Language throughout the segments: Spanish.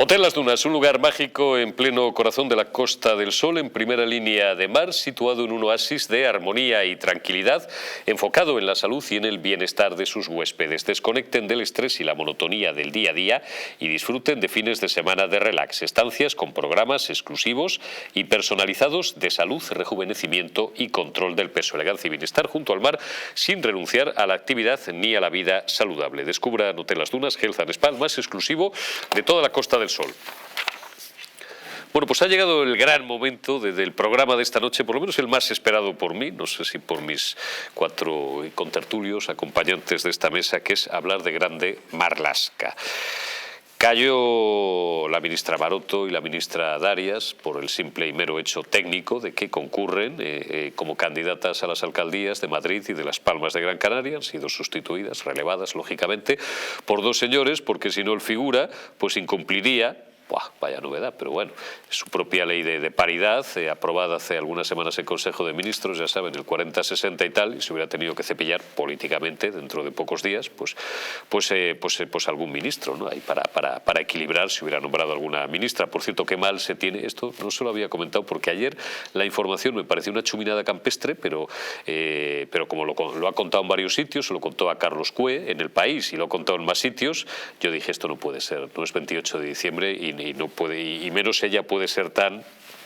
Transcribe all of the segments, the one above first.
Hotel Las Dunas, un lugar mágico en pleno corazón de la Costa del Sol, en primera línea de mar, situado en un oasis de armonía y tranquilidad, enfocado en la salud y en el bienestar de sus huéspedes. Desconecten del estrés y la monotonía del día a día y disfruten de fines de semana de relax. Estancias con programas exclusivos y personalizados de salud, rejuvenecimiento y control del peso, elegancia y bienestar junto al mar, sin renunciar a la actividad ni a la vida saludable. Descubra en Hotel Las Dunas Health and Spa, el más exclusivo de toda la Costa del Sol. Bueno, pues ha llegado el gran momento del programa de esta noche, por lo menos el más esperado por mí, no sé si por mis cuatro contertulios, acompañantes de esta mesa, que es hablar de Grande Marlaska. Cayó la ministra Maroto y la ministra Darias por el simple y mero hecho técnico de que concurren como candidatas a las alcaldías de Madrid y de Las Palmas de Gran Canaria. Han sido sustituidas, relevadas, lógicamente, por dos señores, porque si no el figura, pues incumpliría. Buah, vaya novedad, pero bueno, su propia ley de paridad, aprobada hace algunas semanas en Consejo de Ministros, ya saben, el 40-60 y tal, y se hubiera tenido que cepillar políticamente dentro de pocos días, pues algún ministro, ¿no? Ahí para equilibrar, se hubiera nombrado alguna ministra. Por cierto, qué mal se tiene esto, no se lo había comentado porque ayer la información me pareció una chuminada campestre, pero como lo ha contado en varios sitios, se lo contó a Carlos Cue en El País y lo ha contado en más sitios, yo dije, esto no puede ser, no es 28 de diciembre y no puede, y menos ella puede ser tan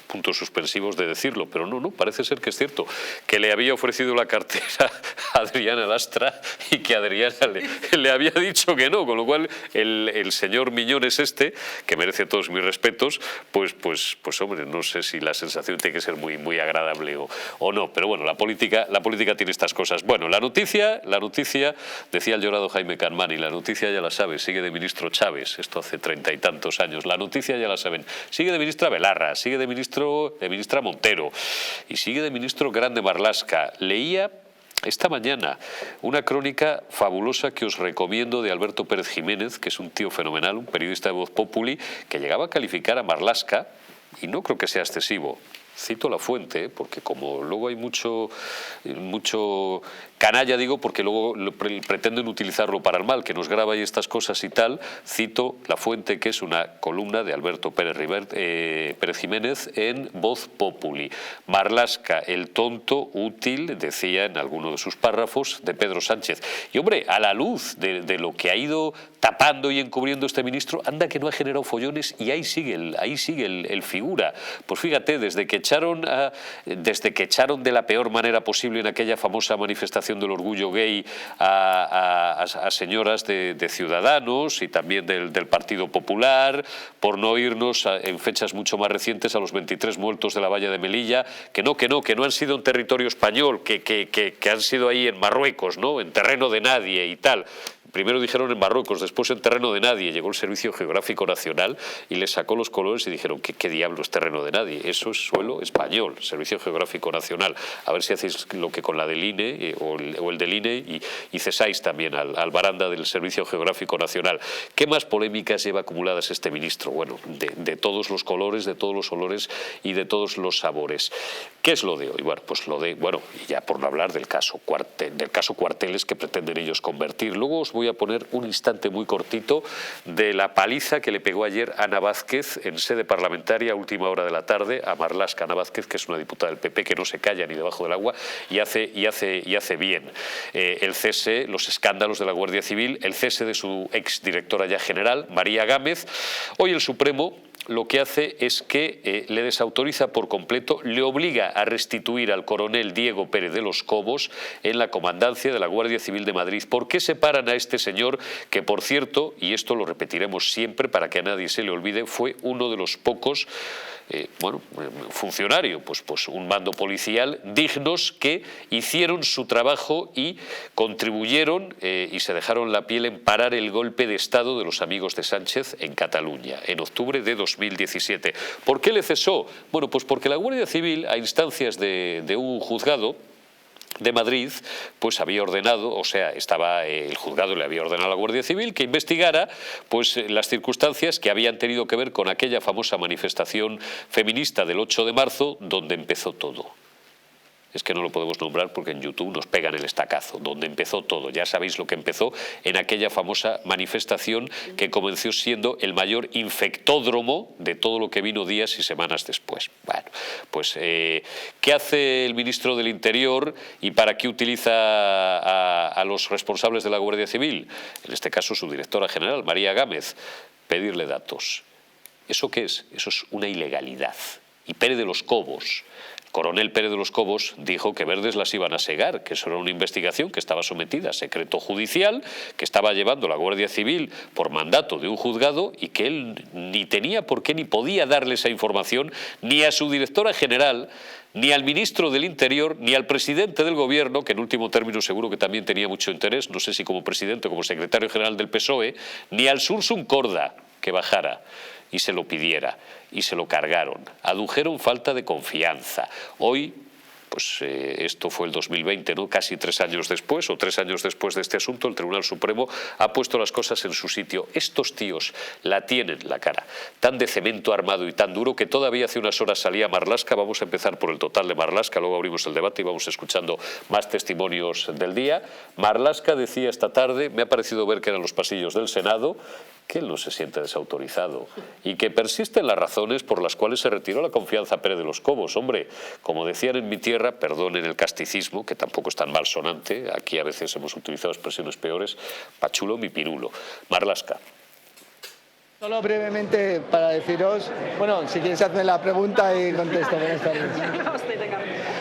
puntos suspensivos de decirlo, pero no, parece ser que es cierto, que le había ofrecido la cartera a Adriana Lastra y que Adriana le había dicho que no, con lo cual el señor Miñones que merece todos mis respetos, pues hombre, no sé si la sensación tiene que ser muy agradable o no, pero bueno, la política tiene estas cosas. Bueno, la noticia, decía el llorado Jaime Canmani, la noticia ya la sabe, sigue de ministro Chávez, esto hace 30 y tantos años, la noticia ya la saben, sigue de ministra Belarra, sigue de ministra Montero y sigue de ministro Grande Marlaska. Leía esta mañana una crónica fabulosa que os recomiendo de Alberto Pérez Jiménez, que es un tío fenomenal, un periodista de Voz Populi, que llegaba a calificar a Marlaska, y no creo que sea excesivo. Cito la fuente, porque como luego hay mucho canalla, digo, porque luego pretenden utilizarlo para el mal, que nos graba y estas cosas y tal, cito la fuente, que es una columna de Alberto Pérez Jiménez en Voz Populi. Marlaska, el tonto útil, decía en alguno de sus párrafos, de Pedro Sánchez. Y hombre, a la luz de lo que ha ido tapando y encubriendo este ministro, anda que no ha generado follones y ahí sigue el figura. Pues fíjate, desde que echaron de la peor manera posible en aquella famosa manifestación del orgullo gay a señoras de Ciudadanos y también del Partido Popular, por no irnos en fechas mucho más recientes a los 23 muertos de la valla de Melilla, que no han sido en territorio español, que han sido ahí en Marruecos, ¿no? En terreno de nadie y tal. Primero dijeron en Marruecos, después en terreno de nadie. Llegó el Servicio Geográfico Nacional y les sacó los colores y dijeron, ¿qué diablo es terreno de nadie? Eso es suelo español, Servicio Geográfico Nacional. A ver si hacéis lo que con la del INE o el del INE y cesáis también al baranda del Servicio Geográfico Nacional. ¿Qué más polémicas lleva acumuladas este ministro? Bueno, de todos los colores, de todos los olores y de todos los sabores. ¿Qué es lo de hoy? Bueno, pues y ya por no hablar del caso Cuarteles que pretenden ellos convertir. Luego os voy a poner un instante muy cortito de la paliza que le pegó ayer Ana Vázquez en sede parlamentaria a última hora de la tarde a Marlaska. Ana Vázquez, que es una diputada del PP que no se calla ni debajo del agua y hace bien. El cese, los escándalos de la Guardia Civil, el cese de su exdirectora ya general, María Gámez. Hoy el Supremo lo que hace es que le desautoriza por completo, le obliga a restituir al coronel Diego Pérez de los Cobos en la comandancia de la Guardia Civil de Madrid. ¿Por qué separan a este señor que, por cierto, y esto lo repetiremos siempre para que a nadie se le olvide, fue uno de los pocos funcionario, pues un mando policial dignos que hicieron su trabajo y contribuyeron y se dejaron la piel en parar el golpe de Estado de los amigos de Sánchez en Cataluña en octubre de 2017. ¿Por qué le cesó? Bueno, pues porque la Guardia Civil, a instancias de un juzgado de Madrid, pues había ordenado, el juzgado le había ordenado a la Guardia Civil que investigara las circunstancias que habían tenido que ver con aquella famosa manifestación feminista del 8 de marzo, donde empezó todo. Es que no lo podemos nombrar porque en YouTube nos pegan el estacazo, donde empezó todo. Ya sabéis lo que empezó en aquella famosa manifestación que comenzó siendo el mayor infectódromo de todo lo que vino días y semanas después. Bueno, pues ¿qué hace el ministro del Interior y para qué utiliza a los responsables de la Guardia Civil? En este caso su directora general, María Gámez, pedirle datos. ¿Eso qué es? Eso es una ilegalidad. Y Pérez de los Cobos, coronel Pérez de los Cobos, dijo que Verdes las iban a segar, que eso era una investigación que estaba sometida a secreto judicial, que estaba llevando la Guardia Civil por mandato de un juzgado y que él ni tenía por qué ni podía darle esa información ni a su directora general, ni al ministro del Interior, ni al presidente del Gobierno, que en último término seguro que también tenía mucho interés, no sé si como presidente o como secretario general del PSOE, ni al Sursum Corda, que bajara y se lo pidiera, y se lo cargaron. Adujeron falta de confianza. Hoy, pues esto fue el 2020, ¿no? Casi 3 años después, o 3 años después de este asunto, el Tribunal Supremo ha puesto las cosas en su sitio. Estos tíos la tienen, la cara, tan de cemento armado y tan duro que todavía hace unas horas salía Marlaska. Vamos a empezar por el total de Marlaska, luego abrimos el debate y vamos escuchando más testimonios del día. Marlaska decía esta tarde, me ha parecido ver que eran los pasillos del Senado, que él no se siente desautorizado y que persisten las razones por las cuales se retiró la confianza a Pérez de los Cobos. Hombre, como decían en mi tierra, perdonen el casticismo, que tampoco es tan malsonante, aquí a veces hemos utilizado expresiones peores, pachulo mi pirulo. Marlaska. Solo brevemente para deciros, bueno, si quieres hacerme la pregunta y contesto. Buenas tardes.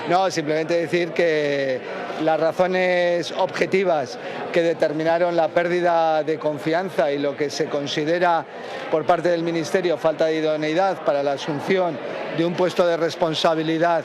No, simplemente decir que las razones objetivas que determinaron la pérdida de confianza y lo que se considera por parte del Ministerio falta de idoneidad para la asunción de un puesto de responsabilidad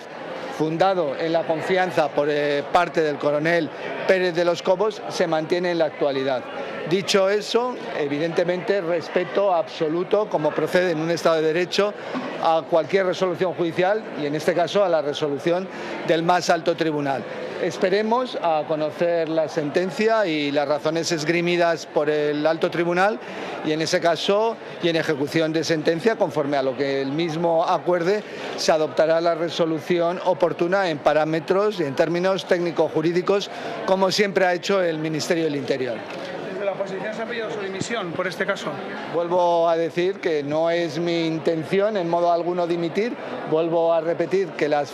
fundado en la confianza por parte del coronel Pérez de los Cobos se mantiene en la actualidad. Dicho eso, evidentemente respeto absoluto, como procede en un Estado de Derecho, a cualquier resolución judicial y en este caso a la resolución del más alto tribunal. Esperemos a conocer la sentencia y las razones esgrimidas por el alto tribunal y en ese caso y en ejecución de sentencia, conforme a lo que el mismo acuerde, se adoptará la resolución oportuna en parámetros y en términos técnico-jurídicos, como siempre ha hecho el Ministerio del Interior. ¿La oposición se ha pedido su dimisión por este caso? Vuelvo a decir que no es mi intención en modo alguno dimitir. Vuelvo a repetir que las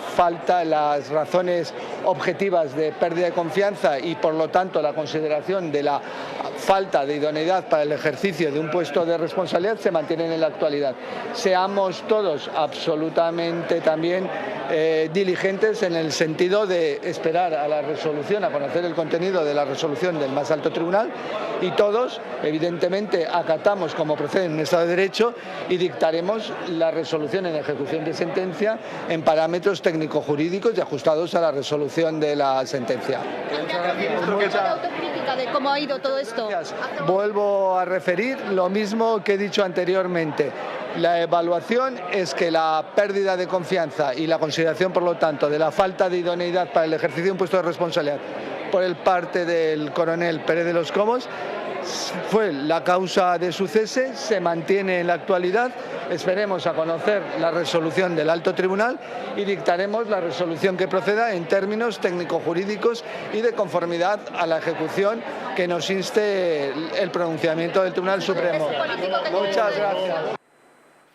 razones objetivas de pérdida de confianza y por lo tanto la consideración de la falta de idoneidad para el ejercicio de un puesto de responsabilidad se mantienen en la actualidad. Seamos todos absolutamente también diligentes en el sentido de esperar a la resolución, a conocer el contenido de la resolución del más alto tribunal y todos, evidentemente, acatamos como procede en un Estado de Derecho y dictaremos la resolución en ejecución de sentencia en parámetros técnico-jurídicos y ajustados a la resolución de la sentencia. Autocrítica de cómo ha ido todo esto. Vuelvo a referir lo mismo que he dicho anteriormente. La evaluación es que la pérdida de confianza y la consideración, por lo tanto, de la falta de idoneidad para el ejercicio de un puesto de responsabilidad por el parte del coronel Pérez de los Cobos fue la causa de su cese, se mantiene en la actualidad. Esperemos a conocer la resolución del alto tribunal y dictaremos la resolución que proceda en términos técnico-jurídicos y de conformidad a la ejecución que nos inste el pronunciamiento del Tribunal Supremo. Muchas gracias.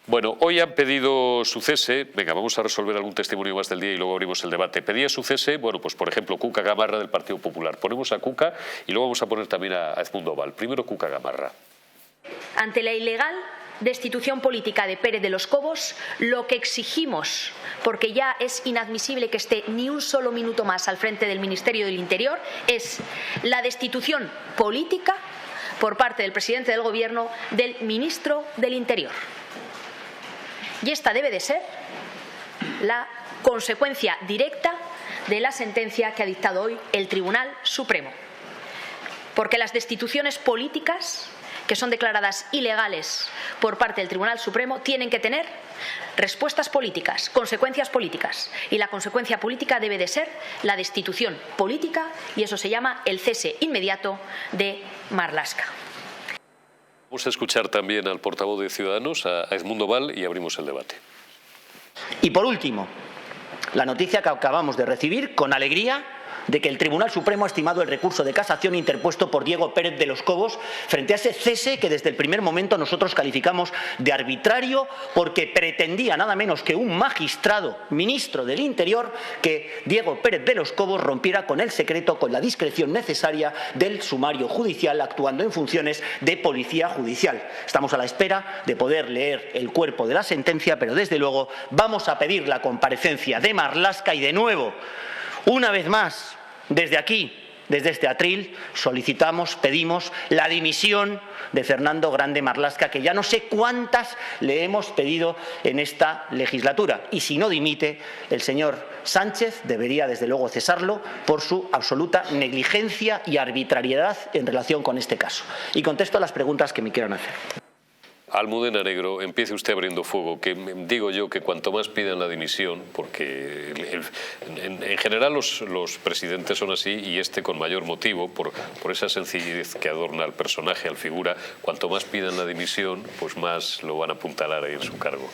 Bueno, hoy han pedido su cese. Venga, vamos a resolver algún testimonio más del día y luego abrimos el debate. Pedía su cese, bueno, pues por ejemplo, Cuca Gamarra del Partido Popular. Ponemos a Cuca y luego vamos a poner también a Edmundo Val. Primero Cuca Gamarra. Ante la ilegal destitución política de Pérez de los Cobos, lo que exigimos, porque ya es inadmisible que esté ni un solo minuto más al frente del Ministerio del Interior, es la destitución política por parte del presidente del Gobierno del ministro del Interior. Y esta debe de ser la consecuencia directa de la sentencia que ha dictado hoy el Tribunal Supremo. Porque las destituciones políticas, que son declaradas ilegales por parte del Tribunal Supremo, tienen que tener respuestas políticas, consecuencias políticas. Y la consecuencia política debe de ser la destitución política y eso se llama el cese inmediato de Marlaska. Vamos a escuchar también al portavoz de Ciudadanos, a Edmundo Val, y abrimos el debate. Y por último, la noticia que acabamos de recibir con alegría de que el Tribunal Supremo ha estimado el recurso de casación interpuesto por Diego Pérez de los Cobos frente a ese cese que desde el primer momento nosotros calificamos de arbitrario porque pretendía nada menos que un magistrado, ministro del Interior, que Diego Pérez de los Cobos rompiera con el secreto, con la discreción necesaria del sumario judicial, actuando en funciones de policía judicial. Estamos a la espera de poder leer el cuerpo de la sentencia, pero desde luego vamos a pedir la comparecencia de Marlaska y de nuevo, una vez más, desde aquí, desde este atril, solicitamos, pedimos la dimisión de Fernando Grande Marlaska, que ya no sé cuántas le hemos pedido en esta legislatura. Y si no dimite, el señor Sánchez debería, desde luego, cesarlo por su absoluta negligencia y arbitrariedad en relación con este caso. Y contesto a las preguntas que me quieran hacer. Almudena Negro, empiece usted abriendo fuego, que digo yo que cuanto más pidan la dimisión, porque en general los presidentes son así y este con mayor motivo, por esa sencillez que adorna al personaje, al figura, cuanto más pidan la dimisión, pues más lo van a apuntalar ahí en su cargo.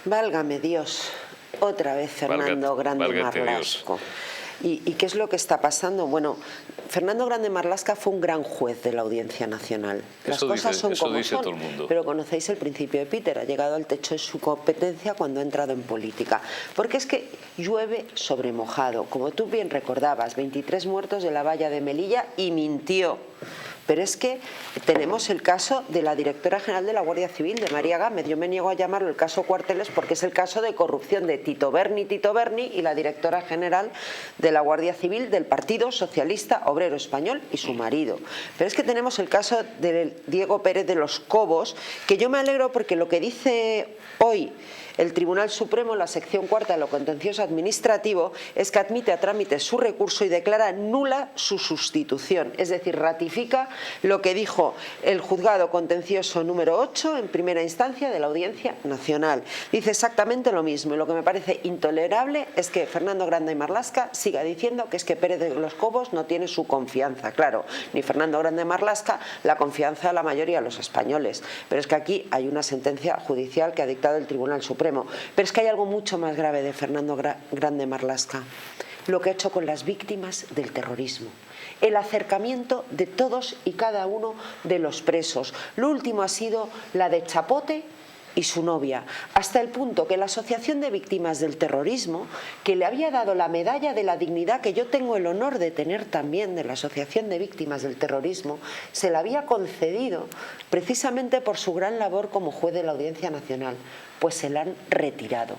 Válgame Dios, otra vez Fernando Grande Marlaska. ¿Y qué es lo que está pasando? Bueno, Fernando Grande Marlaska fue un gran juez de la Audiencia Nacional. Las cosas son como son, todo el mundo. Pero conocéis el principio de Peter, ha llegado al techo de su competencia cuando ha entrado en política. Porque es que llueve sobre mojado. Como tú bien recordabas, 23 muertos de la valla de Melilla y mintió. Pero es que tenemos el caso de la directora general de la Guardia Civil, de María Gámez. Yo me niego a llamarlo el caso Cuarteles porque es el caso de corrupción de Tito Berni y la directora general de la Guardia Civil del Partido Socialista Obrero Español y su marido. Pero es que tenemos el caso de Diego Pérez de los Cobos, que yo me alegro porque lo que dice hoy el Tribunal Supremo, la sección cuarta de lo contencioso administrativo, es que admite a trámite su recurso y declara nula su sustitución. Es decir, ratifica lo que dijo el juzgado contencioso número 8 en primera instancia de la Audiencia Nacional. Dice exactamente lo mismo y lo que me parece intolerable es que Fernando Grande Marlaska siga diciendo que es que Pérez de los Cobos no tiene su confianza. Claro, ni Fernando Grande Marlaska la confianza de la mayoría de los españoles. Pero es que aquí hay una sentencia judicial que ha dictado el Tribunal Supremo. Pero es que hay algo mucho más grave de Fernando Grande Marlaska, lo que ha hecho con las víctimas del terrorismo, el acercamiento de todos y cada uno de los presos. Lo último ha sido la de Chapote y su novia, hasta el punto que la Asociación de Víctimas del Terrorismo, que le había dado la medalla de la dignidad que yo tengo el honor de tener también de la Asociación de Víctimas del Terrorismo, se la había concedido precisamente por su gran labor como juez de la Audiencia Nacional, pues se la han retirado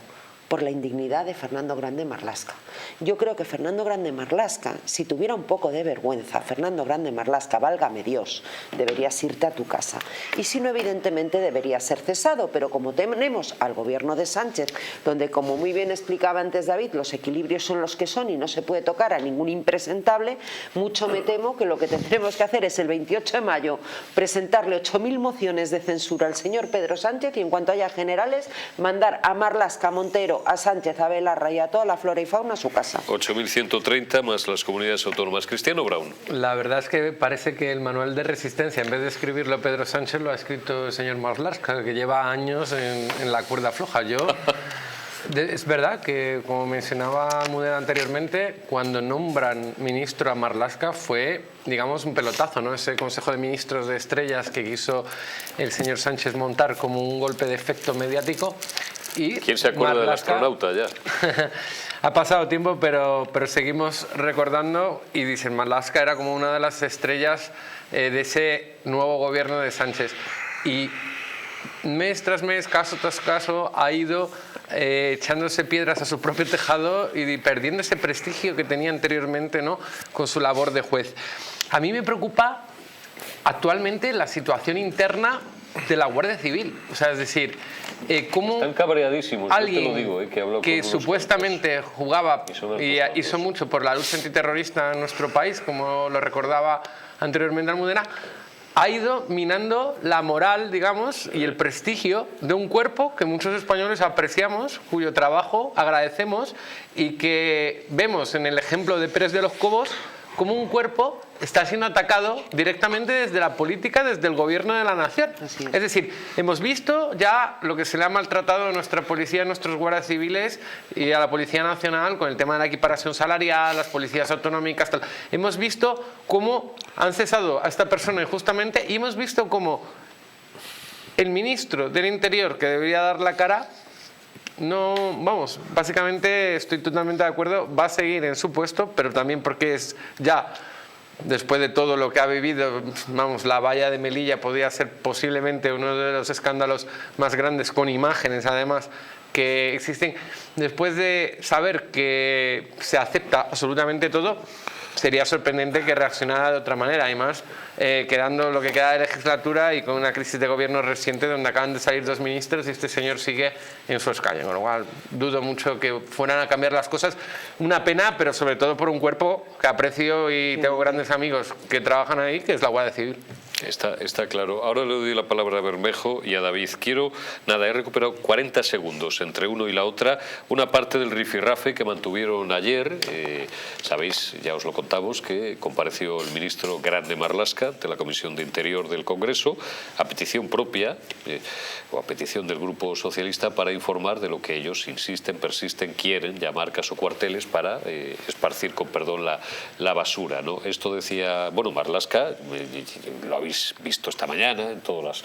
por la indignidad de Fernando Grande Marlaska. Yo creo que Fernando Grande Marlaska, si tuviera un poco de vergüenza, Fernando Grande Marlaska, válgame Dios, deberías irte a tu casa. Y si no, evidentemente debería ser cesado, pero como tenemos al gobierno de Sánchez, donde, como muy bien explicaba antes David, los equilibrios son los que son y no se puede tocar a ningún impresentable, mucho me temo que lo que tendremos que hacer es el 28 de mayo presentarle 8.000 mociones de censura al señor Pedro Sánchez y en cuanto haya generales, mandar a Marlaska, Montero, a Sánchez, a Belarra y a toda la flora y fauna a su casa. 8.130 más las comunidades autónomas. Cristiano Braun. La verdad es que parece que el manual de resistencia, en vez de escribirlo Pedro Sánchez, lo ha escrito el señor Marlaska, que lleva años en la cuerda floja. Es verdad que, como mencionaba Almudena anteriormente, cuando nombran ministro a Marlaska fue, digamos, un pelotazo, ¿no? Ese Consejo de Ministros de Estrellas que quiso el señor Sánchez montar como un golpe de efecto mediático. Y ¿quién se acuerda del astronauta ya? Ha pasado tiempo, pero seguimos recordando y dicen Marlaska era como una de las estrellas de ese nuevo gobierno de Sánchez. Y mes tras mes, caso tras caso, ha ido echándose piedras a su propio tejado y perdiendo ese prestigio que tenía anteriormente, ¿no?, con su labor de juez. A mí me preocupa actualmente la situación interna de la Guardia Civil. O sea, es decir, cómo están cabreadísimos, alguien yo te lo digo, que supuestamente jugaba y hizo mucho por la lucha antiterrorista en nuestro país, como lo recordaba anteriormente Almudena, ha ido minando la moral, digamos, y el prestigio de un cuerpo que muchos españoles apreciamos, cuyo trabajo agradecemos y que vemos en el ejemplo de Pérez de los Cobos como un cuerpo está siendo atacado directamente desde la política, desde el gobierno de la nación. Es decir, hemos visto ya lo que se le ha maltratado a nuestra policía, a nuestros guardias civiles y a la Policía Nacional con el tema de la equiparación salarial, las policías autonómicas, tal. Hemos visto cómo han cesado a esta persona injustamente y hemos visto cómo el ministro del Interior, que debería dar la cara, no, vamos, básicamente estoy totalmente de acuerdo, va a seguir en su puesto, pero también porque es ya, después de todo lo que ha vivido, vamos, la valla de Melilla podría ser posiblemente uno de los escándalos más grandes, con imágenes además, que existen. Después de saber que se acepta absolutamente todo, sería sorprendente que reaccionara de otra manera, además quedando lo que queda de legislatura y con una crisis de gobierno reciente donde acaban de salir 2 ministros y este señor sigue en su escaño, con lo cual dudo mucho que fueran a cambiar las cosas. Una pena, pero sobre todo por un cuerpo que aprecio y tengo grandes amigos que trabajan ahí, que es la Guardia Civil. Está claro. Ahora le doy la palabra a Bermejo y a David. He recuperado 40 segundos entre uno y la otra. Una parte del rifirrafe que mantuvieron ayer. Sabéis, ya os lo contamos, que compareció el ministro Grande Marlaska ante la Comisión de Interior del Congreso a petición propia o a petición del Grupo Socialista para informar de lo que ellos insisten, persisten, quieren llamar casocuarteles para esparcir, con perdón, la basura, ¿no? Esto decía, bueno, Marlaska, lo habéis visto esta mañana en todas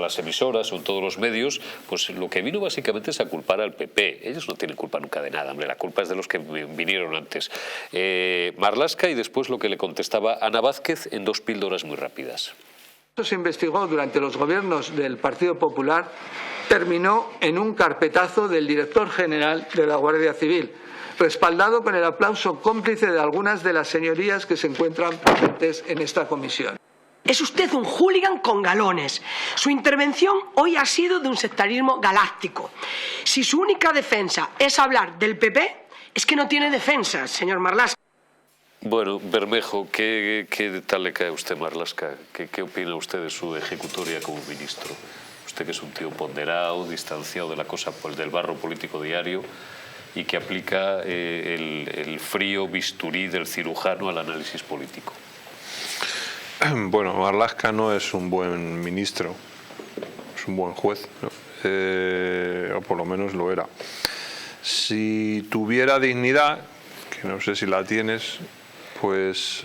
las emisoras o en todos los medios, pues lo que vino básicamente es a culpar al PP. Ellos no tienen culpa nunca de nada, hombre, la culpa es de los que vinieron antes. Marlaska y después lo que le contestaba Ana Vázquez en 2 píldoras muy rápidas. Esto se investigó durante los gobiernos del Partido Popular, terminó en un carpetazo del director general de la Guardia Civil, respaldado con el aplauso cómplice de algunas de las señorías que se encuentran presentes en esta comisión. Es usted un hooligan con galones. Su intervención hoy ha sido de un sectarismo galáctico. Si su única defensa es hablar del PP, es que no tiene defensa, señor Marlaska. Bueno, Bermejo, ¿qué tal le cae a usted, Marlaska? ¿Qué opina usted de su ejecutoria como ministro? Usted que es un tío ponderado, distanciado de la cosa, del barro político diario y que aplica el frío bisturí del cirujano al análisis político. Bueno, Marlaska no es un buen ministro, es un buen juez, ¿no? O por lo menos lo era. Si tuviera dignidad, que no sé si la tienes, pues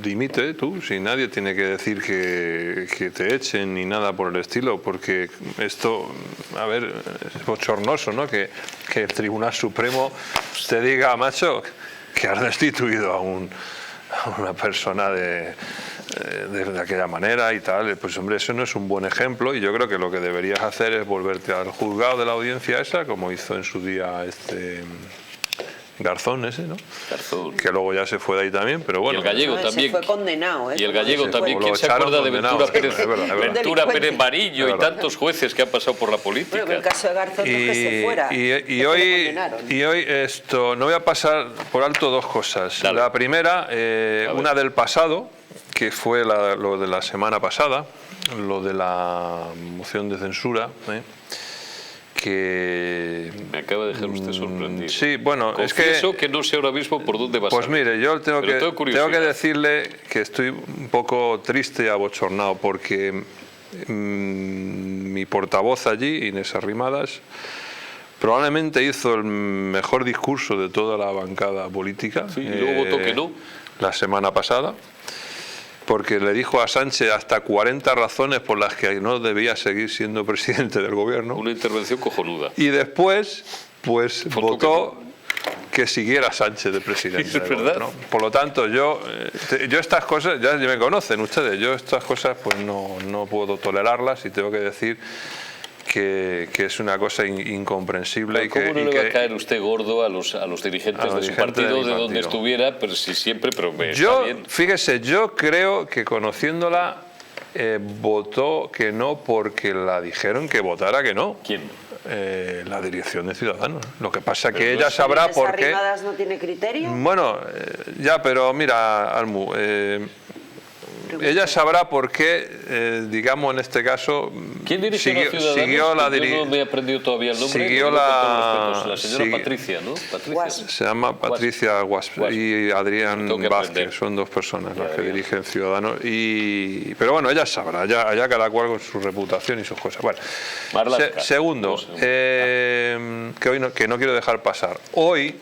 dimite tú, si nadie tiene que decir que te echen ni nada por el estilo, porque esto, a ver, es bochornoso, ¿no? Que el Tribunal Supremo te diga, macho, que has destituido a una persona de aquella manera y tal. Pues hombre, eso no es un buen ejemplo, y yo creo que lo que deberías hacer es volverte al juzgado de la audiencia esa, como hizo en su día Garzón ese, ¿no? Garzón. Que luego ya se fue de ahí también, pero bueno. Y el gallego también. Se fue condenado, ¿eh? Y el gallego también. ¿Quién se acuerda de Ventura Pérez Marillo y tantos jueces que han pasado por la política? Bueno, en el caso de Garzón, que se fuera. Y hoy esto, no voy a pasar por alto 2 cosas. Dale. La primera, una del pasado, que fue lo de la semana pasada, lo de la moción de censura, que me acaba de dejar usted sorprendido. Sí, bueno, confieso que no sé ahora mismo por dónde va a Pues mire, yo tengo que decirle que estoy un poco triste y abochornado, porque mi portavoz allí, Inés Arrimadas, probablemente hizo el mejor discurso de toda la bancada política. Sí, y luego votó que no. La semana pasada, porque le dijo a Sánchez hasta 40 razones por las que no debía seguir siendo presidente del gobierno. Una intervención cojonuda. Y después, pues votó que siguiera Sánchez de presidente. Es verdad. ¿No? Por lo tanto, yo estas cosas, ya me conocen ustedes, yo estas cosas pues no puedo tolerarlas, y tengo que decir que es una cosa incomprensible. ¿Cómo no le va a caer usted gordo a los dirigentes de su partido, de donde estuviera, pero sí siempre, pero está bien? Fíjese, yo creo que conociéndola votó que no porque la dijeron que votara que no. ¿Quién? La dirección de Ciudadanos. Lo que pasa es que ella sabrá por qué. ¿Arrimadas no tiene criterio? Bueno, ya, pero mira, Almu, ella sabrá por qué, digamos en este caso, ¿quién dirigió siguió la Yo no me he aprendido todavía el nombre. Siguió la señora Patricia, ¿no? Se llama Patricia Guasp y Adrián Vázquez, son dos personas las que dirigen Ciudadanos. Pero bueno, ella sabrá, allá cada cual con su reputación y sus cosas. Bueno, segundo, que no quiero dejar pasar. Hoy,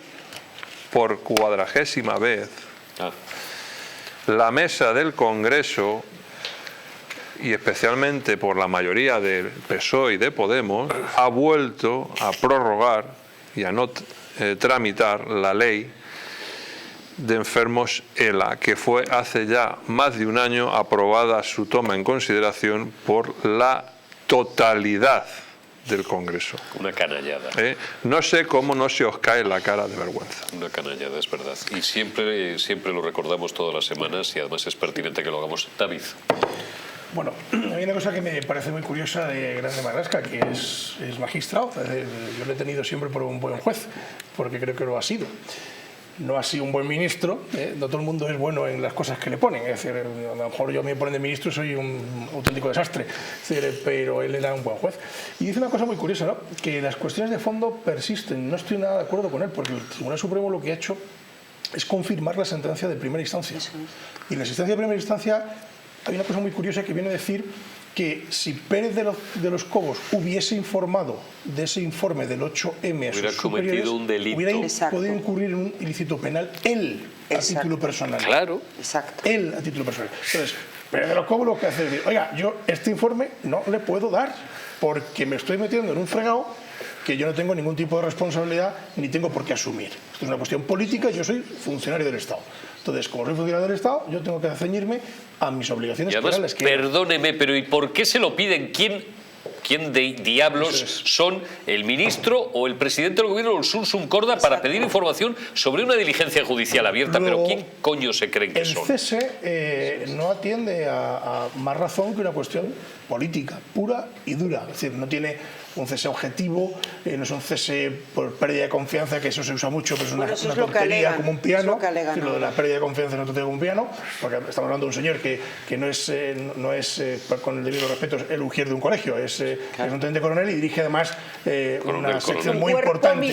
por 40ª vez, la mesa del Congreso, y especialmente por la mayoría del PSOE y de Podemos, ha vuelto a prorrogar y a no tramitar la ley de enfermos ELA, que fue hace ya más de un año aprobada su toma en consideración por la totalidad del Congreso. Una canallada. No sé cómo no se os cae la cara de vergüenza. Una canallada, es verdad. Y siempre lo recordamos todas las semanas y además es pertinente que lo hagamos. David. Bueno, hay una cosa que me parece muy curiosa de Grande Marlaska, que es magistrado. Yo lo he tenido siempre por un buen juez, porque creo que lo ha sido. No ha sido un buen ministro, no todo el mundo es bueno en las cosas que le ponen, es decir, a lo mejor yo me ponen de ministro y soy un auténtico desastre, pero él era un buen juez. Y dice una cosa muy curiosa, ¿no? Que las cuestiones de fondo persisten. No estoy nada de acuerdo con él, porque el Tribunal Supremo lo que ha hecho es confirmar la sentencia de primera instancia. Y en la sentencia de primera instancia hay una cosa muy curiosa que viene a decir que si Pérez de los Cobos hubiese informado de ese informe del 8M a sus superiores, un delito. hubiera podido incurrir en un ilícito penal él a título personal. Claro. Exacto. Él a título personal. Entonces, Pérez de los Cobos lo que hace es decir, oiga, yo este informe no le puedo dar porque me estoy metiendo en un fregado que yo no tengo ningún tipo de responsabilidad ni tengo por qué asumir. Esto es una cuestión política, yo soy funcionario del Estado. Entonces, como soy funcionario del Estado, yo tengo que ceñirme a mis obligaciones penales. Perdóneme, pero ¿y por qué se lo piden? ¿Quién de diablos son el ministro o el presidente del gobierno, el Sursum Corda, para pedir información sobre una diligencia judicial abierta? Luego, ¿pero quién coño se creen que son? El cese no atiende a más razón que una cuestión política, pura y dura. Es decir, no tiene un cese objetivo, no es un cese por pérdida de confianza, que eso se usa mucho, pero es una tontería como un piano. Lo de la pérdida de confianza no es tontería como un piano, porque estamos hablando de un señor que no es, con el debido respeto, el ujier de un colegio, es un teniente coronel y dirige además una sección muy importante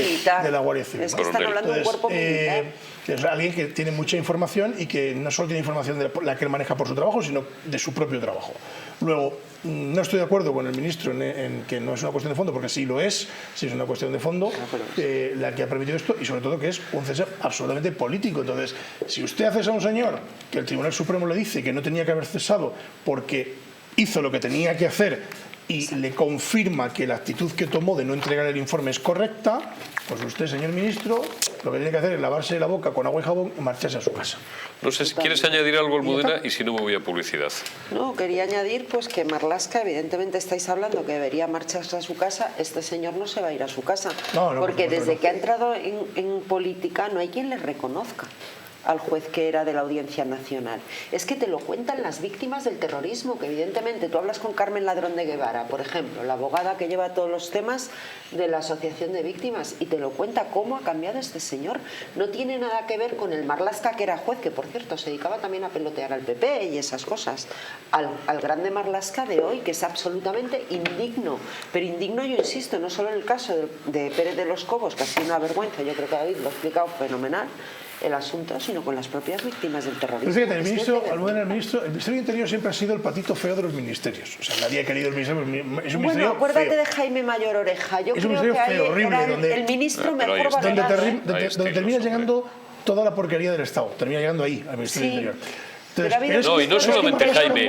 de la Guardia Civil. Es que están hablando de un cuerpo militar. Es alguien que tiene mucha información y que no solo tiene información de la que él maneja por su trabajo, sino de su propio trabajo. Luego, no estoy de acuerdo con el ministro en que no es una cuestión de fondo, porque sí lo es, sí es una cuestión de fondo la que ha permitido esto, y sobre todo que es un cese absolutamente político. Entonces, si usted hace a un señor que el Tribunal Supremo le dice que no tenía que haber cesado porque hizo lo que tenía que hacer y le confirma que la actitud que tomó de no entregar el informe es correcta, pues usted, señor ministro, lo que tiene que hacer es lavarse la boca con agua y jabón y marcharse a su casa. No sé si quieres añadir algo, Almudena, y si no me voy a publicidad. No, quería añadir pues que Marlaska, evidentemente estáis hablando que debería marcharse a su casa. Este señor no se va a ir a su casa, porque desde que ha entrado en política no hay quien le reconozca al juez que era de la Audiencia Nacional. Es que te lo cuentan las víctimas del terrorismo, que evidentemente tú hablas con Carmen Ladrón de Guevara, por ejemplo, la abogada que lleva todos los temas de la Asociación de Víctimas, y te lo cuenta cómo ha cambiado este señor. No tiene nada que ver con el Marlaska que era juez, que por cierto se dedicaba también a pelotear al PP y esas cosas, al grande Marlaska de hoy, que es absolutamente indigno. Pero indigno, yo insisto, no solo en el caso de Pérez de los Cobos, que ha sido una vergüenza, yo creo que David lo ha explicado fenomenal, el asunto, sino con las propias víctimas del terrorismo. Fíjate, el Ministerio de Interior siempre ha sido el patito feo de los ministerios. O sea, nadie ha querido el ministerio. Es un ministerio acuérdate feo. de Jaime Mayor Oreja. Yo es un creo que feo, horrible, era el ministro mejor valorado. Donde termina llegando toda la porquería del Estado. Termina llegando ahí, al Ministerio del Interior. No, y no solamente Jaime,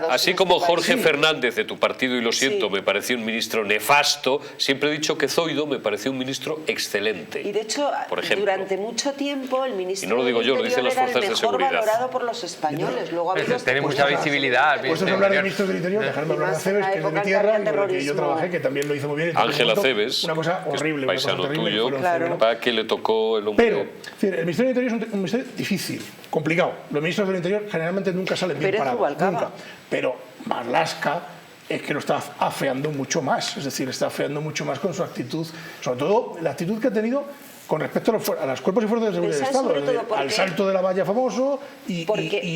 así como este Jorge Fernández de tu partido, y lo siento, me pareció un ministro nefasto, siempre he dicho que Zoido me pareció un ministro excelente. Y de hecho, durante mucho tiempo el ministro y no lo digo yo, lo dicen las fuerzas de seguridad, valorado por los españoles. Luego tiene mucha visibilidad. Puedes hablar del ministro del Interior, dejarme hablar de Aceves, que es de mi tierra, y con el que yo trabajé, que también lo hizo muy bien. Ángel Aceves, una cosa horrible, paisano tuyo, para que le tocó el hombre. Pero el Ministerio del Interior es un ministerio difícil, complicado. Los ministros del Interior generalmente nunca salen bien parados, nunca. Pero Marlaska es que lo está afeando mucho más, es decir, está afeando mucho más con su actitud, sobre todo la actitud que ha tenido con respecto a los cuerpos y fuerzas de seguridad del Estado, al salto de la valla famoso y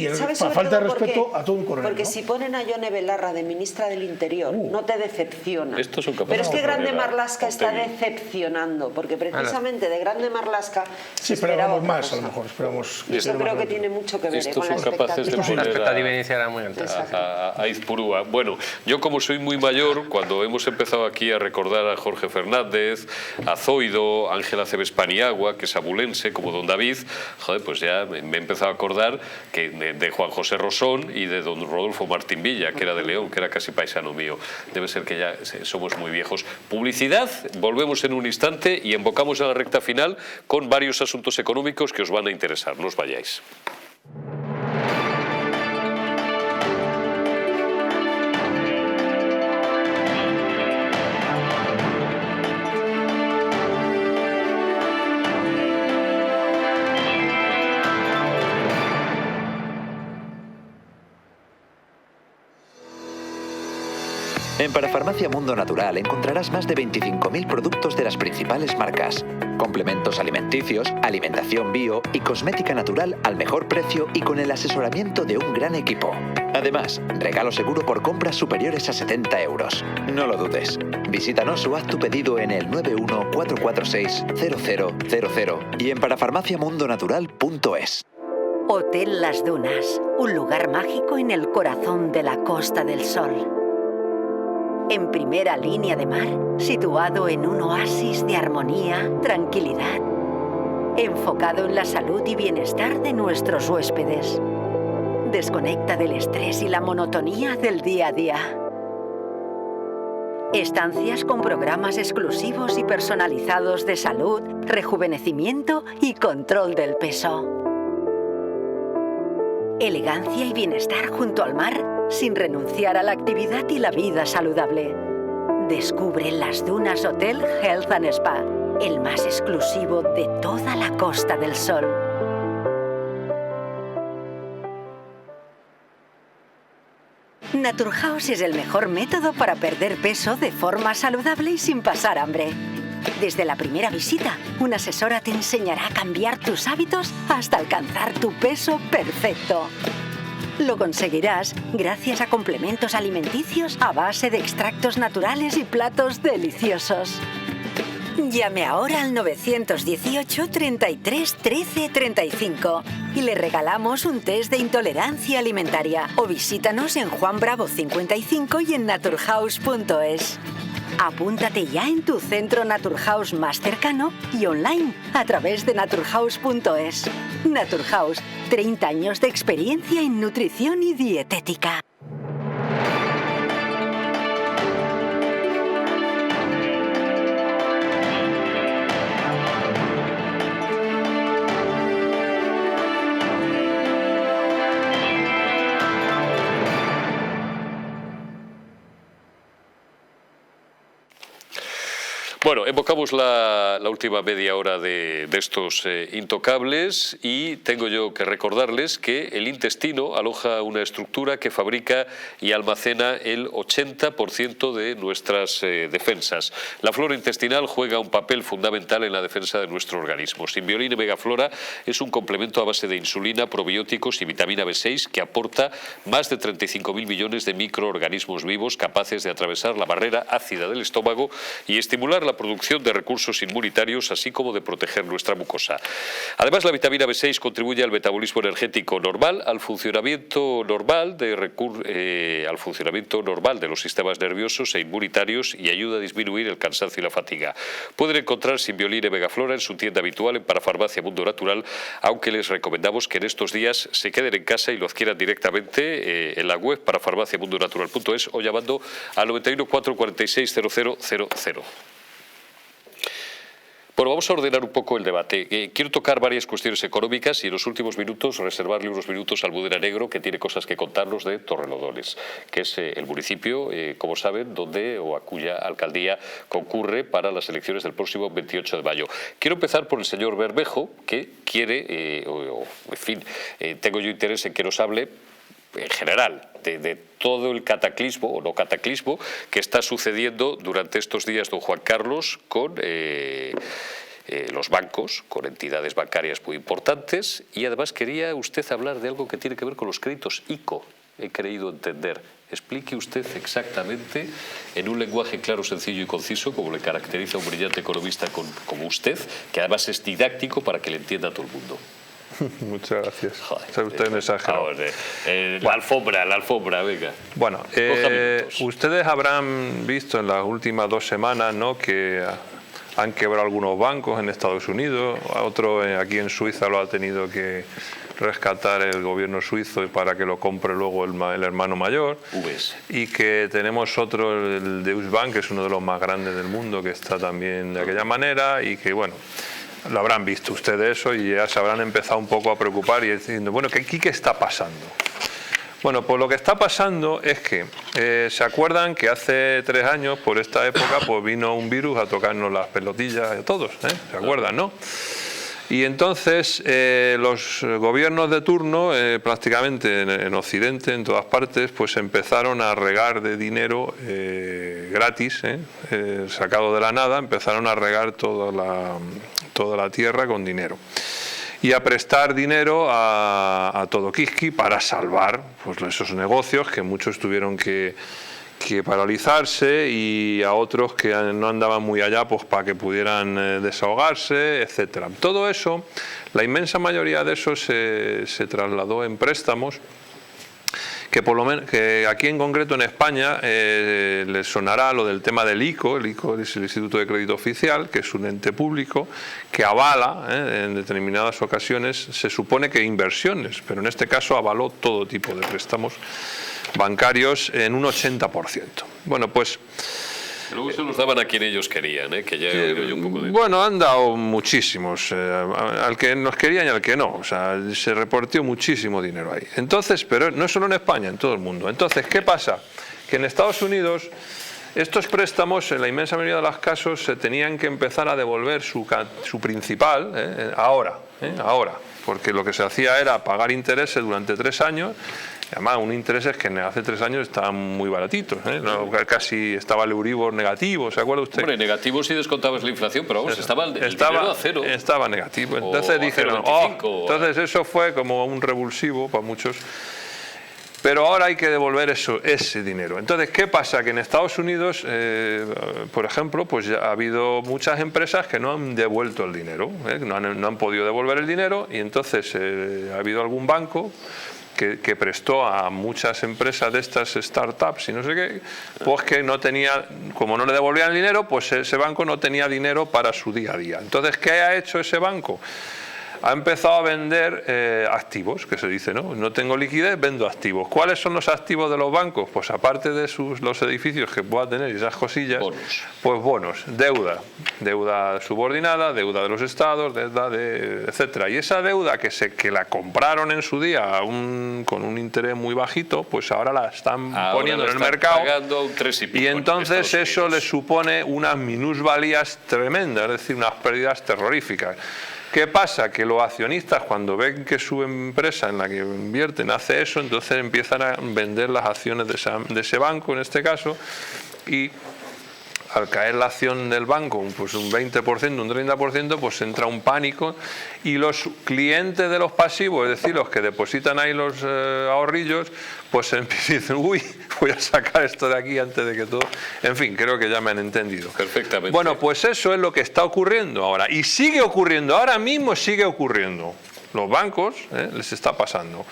la falta de respeto a todo un coronel. Porque si ponen a Yone Belarra de ministra del Interior, no te decepciona. Pero es que Grande Marlaska está decepcionando, porque precisamente de Grande Marlaska sí, esperábamos más, a lo mejor. Yo creo que tiene mucho que ver con la expectativa. La expectativa inicial era muy alta. A Izpurúa. Bueno, yo como soy muy mayor, cuando hemos empezado aquí a recordar a Jorge Fernández, a Zoido, Ángela Cebes-Paniagua, que es abulense, como don David, joder, pues ya me he empezado a acordar que de Juan José Rosón y de don Rodolfo Martín Villa, que era de León, que era casi paisano mío. Debe ser que ya somos muy viejos. Publicidad, volvemos en un instante y embocamos a la recta final con varios asuntos económicos que os van a interesar. No os vayáis. En Parafarmacia Mundo Natural encontrarás más de 25.000 productos de las principales marcas, complementos alimenticios, alimentación bio y cosmética natural al mejor precio y con el asesoramiento de un gran equipo. Además, regalo seguro por compras superiores a 70 euros. No lo dudes. Visítanos o haz tu pedido en el 914460000 y en parafarmaciamundonatural.es. Hotel Las Dunas, un lugar mágico en el corazón de la Costa del Sol. En primera línea de mar, situado en un oasis de armonía, tranquilidad, enfocado en la salud y bienestar de nuestros huéspedes. Desconecta del estrés y la monotonía del día a día. Estancias con programas exclusivos y personalizados de salud, rejuvenecimiento y control del peso. Elegancia y bienestar junto al mar, sin renunciar a la actividad y la vida saludable. Descubre Las Dunas Hotel Health and Spa, el más exclusivo de toda la Costa del Sol. Naturhaus es el mejor método para perder peso de forma saludable y sin pasar hambre. Desde la primera visita, una asesora te enseñará a cambiar tus hábitos hasta alcanzar tu peso perfecto. Lo conseguirás gracias a complementos alimenticios a base de extractos naturales y platos deliciosos. Llame ahora al 918 33 13 35 y le regalamos un test de intolerancia alimentaria o visítanos en Juan Bravo 55 y en naturhaus.es. Apúntate ya en tu centro Naturhaus más cercano y online a través de naturhaus.es. Naturhaus, 30 años de experiencia en nutrición y dietética. Bueno, evocamos la última media hora de estos intocables y tengo yo que recordarles que el intestino aloja una estructura que fabrica y almacena el 80% de nuestras defensas. La flora intestinal juega un papel fundamental en la defensa de nuestro organismo. Simbioline y Megaflora es un complemento a base de insulina, probióticos y vitamina B6 que aporta más de 35.000 millones de microorganismos vivos capaces de atravesar la barrera ácida del estómago y estimular la producción de recursos inmunitarios, así como de proteger nuestra mucosa. Además, la vitamina B6 contribuye al metabolismo energético normal, al funcionamiento normal de los sistemas nerviosos e inmunitarios y ayuda a disminuir el cansancio y la fatiga. Pueden encontrar Simbioline Megaflora en su tienda habitual en Parafarmacia Mundo Natural, aunque les recomendamos que en estos días se queden en casa y lo adquieran directamente en la web parafarmaciamundonatural.es o llamando al 91 446 0000. Bueno, vamos a ordenar un poco el debate. Quiero tocar varias cuestiones económicas y en los últimos minutos reservarle unos minutos al Budera Negro, que tiene cosas que contarnos de Torrelodones, que es el municipio, como saben, a cuya alcaldía concurre para las elecciones del próximo 28 de mayo. Quiero empezar por el señor Bermejo, que quiere, tengo yo interés en que nos hable en general de todo el cataclismo o no cataclismo que está sucediendo durante estos días don Juan Carlos con los bancos, con entidades bancarias muy importantes, y además quería usted hablar de algo que tiene que ver con los créditos ICO, he creído entender. Explique usted exactamente, en un lenguaje claro, sencillo y conciso, como le caracteriza a un brillante economista como usted, que además es didáctico para que le entienda a todo el mundo. Muchas gracias. Joder, usted un exagerado. La alfombra, venga. Bueno, ustedes habrán visto en las últimas 2 semanas, ¿no?, que han quebrado algunos bancos en Estados Unidos, otro aquí en Suiza lo ha tenido que rescatar el gobierno suizo para que lo compre luego el hermano mayor, y que tenemos otro, el Deutsche Bank, que es uno de los más grandes del mundo, que está también de aquella manera, y que bueno, lo habrán visto ustedes eso y ya se habrán empezado un poco a preocupar y diciendo, bueno, ¿qué está pasando? Bueno, pues lo que está pasando es que se acuerdan que hace 3 años, por esta época, pues vino un virus a tocarnos las pelotillas a todos, ¿se acuerdan, no? Y entonces los gobiernos de turno, prácticamente en Occidente, en todas partes, pues empezaron a regar de dinero gratis, sacado de la nada, empezaron a regar toda la tierra con dinero. Y a prestar dinero a todo Kiski para salvar pues, esos negocios que muchos tuvieron que paralizarse, y a otros que no andaban muy allá pues para que pudieran desahogarse, etcétera. Todo eso, la inmensa mayoría de eso se trasladó en préstamos, que por lo menos que aquí en concreto en España les sonará lo del tema del ICO. El ICO es el Instituto de Crédito Oficial, que es un ente público que avala en determinadas ocasiones, se supone que inversiones, pero en este caso avaló todo tipo de préstamos bancarios en un 80%. Bueno, pues luego se los daban a quien ellos querían, que ya he oído yo un poco de... Bueno, han dado muchísimos, al que nos querían y al que no, o sea, se repartió muchísimo dinero ahí. Entonces, pero no solo en España, en todo el mundo. Entonces, ¿qué pasa? Que en Estados Unidos estos préstamos, en la inmensa mayoría de los casos, se tenían que empezar a devolver su principal ahora, porque lo que se hacía era pagar intereses durante 3 años. Además, un interés es que hace 3 años estaban muy baratitos, casi estaba el Euribor negativo, ¿se acuerda usted? Hombre, negativo si descontabas la inflación, pero vamos, estaba dinero a cero. Estaba negativo, entonces dijeron, entonces eso fue como un revulsivo para muchos. Pero ahora hay que devolver ese dinero. Entonces, ¿qué pasa? Que en Estados Unidos, por ejemplo, pues ya ha habido muchas empresas que no han devuelto el dinero, no han podido devolver el dinero, y entonces ha habido algún banco que prestó a muchas empresas de estas startups y no sé qué, pues que no tenía, como no le devolvían el dinero, pues ese banco no tenía dinero para su día a día. Entonces, ¿qué ha hecho ese banco? Ha empezado a vender activos, que se dice, no tengo liquidez, vendo activos. ¿Cuáles son los activos de los bancos? Pues aparte de los edificios que pueda tener y esas cosillas, pues bonos, deuda subordinada, deuda de los estados, deuda etcétera. Y esa deuda que la compraron en su día con un interés muy bajito, pues ahora la están poniendo en el mercado, y entonces eso les supone unas minusvalías tremendas, es decir, unas pérdidas terroríficas. ¿Qué pasa? Que los accionistas, cuando ven que su empresa en la que invierten hace eso, entonces empiezan a vender las acciones de ese banco, en este caso, y al caer la acción del banco pues un 20%, un 30%, pues entra un pánico, y los clientes de los pasivos, es decir, los que depositan ahí los ahorrillos, pues dicen, uy, voy a sacar esto de aquí antes de que todo... En fin, creo que ya me han entendido. Perfectamente. Bueno, pues eso es lo que está ocurriendo ahora, y sigue ocurriendo, ahora mismo sigue ocurriendo. Los bancos les está pasando.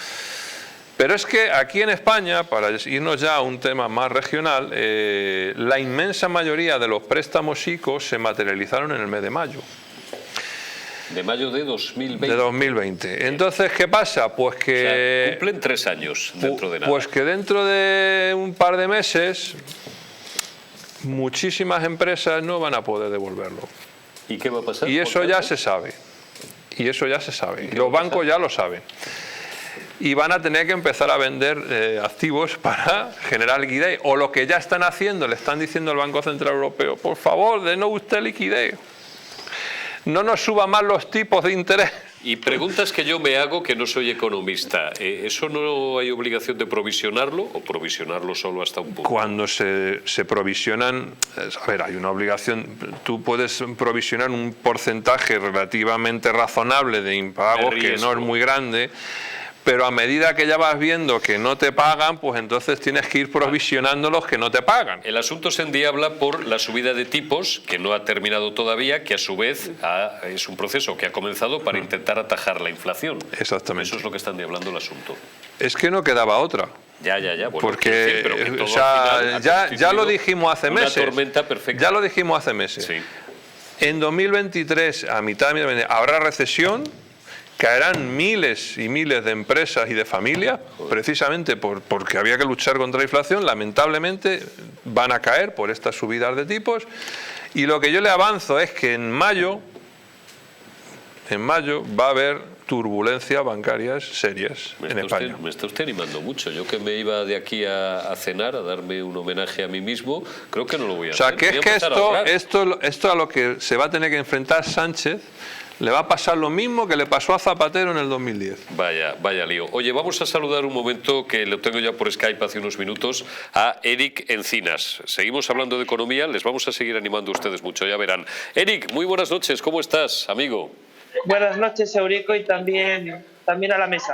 Pero es que aquí en España, para irnos ya a un tema más regional, la inmensa mayoría de los préstamos ICO se materializaron en el mes de mayo. De mayo de 2020. De 2020. Entonces, ¿qué pasa? Pues que... O sea, cumplen 3 años dentro de nada. Pues que dentro de un par de meses, muchísimas empresas no van a poder devolverlo. ¿Y qué va a pasar? Y eso ya se sabe. Y eso ya se sabe. Y los bancos ya lo saben. Y van a tener que empezar a vender activos para generar liquidez. O lo que ya están haciendo, le están diciendo al Banco Central Europeo, por favor, denos usted liquidez. No nos suba más los tipos de interés. Y preguntas que yo me hago que no soy economista. ¿Eso no hay obligación de provisionarlo o provisionarlo solo hasta un punto? Cuando se provisionan, a ver, hay una obligación, tú puedes provisionar un porcentaje relativamente razonable de impagos, que no es muy grande, pero a medida que ya vas viendo que no te pagan, pues entonces tienes que ir provisionando los que no te pagan. El asunto se endiabla por la subida de tipos, que no ha terminado todavía, que a su vez es un proceso que ha comenzado para intentar atajar la inflación. Exactamente. Eso es lo que está endiablando el asunto. Es que no quedaba otra. Ya. Bueno, porque pero que todo o sea, al final ya lo dijimos hace meses. Una tormenta perfecta. Ya lo dijimos hace meses. Sí. En 2023, a mitad de 2023, habrá recesión. Caerán miles y miles de empresas y de familias, precisamente porque había que luchar contra la inflación. Lamentablemente van a caer por estas subidas de tipos. Y lo que yo le avanzo es que en mayo va a haber turbulencias bancarias serias en España. Me está usted animando mucho. Yo que me iba de aquí a cenar, a darme un homenaje a mí mismo, creo que no lo voy a hacer. O sea, que es que esto a lo que se va a tener que enfrentar Sánchez le va a pasar lo mismo que le pasó a Zapatero en el 2010. Vaya lío. Oye, vamos a saludar un momento, que lo tengo ya por Skype hace unos minutos, a Eric Encinas. Seguimos hablando de economía, les vamos a seguir animando a ustedes mucho, ya verán. Eric, muy buenas noches, ¿cómo estás, amigo? Buenas noches, Eurico, y también a la mesa.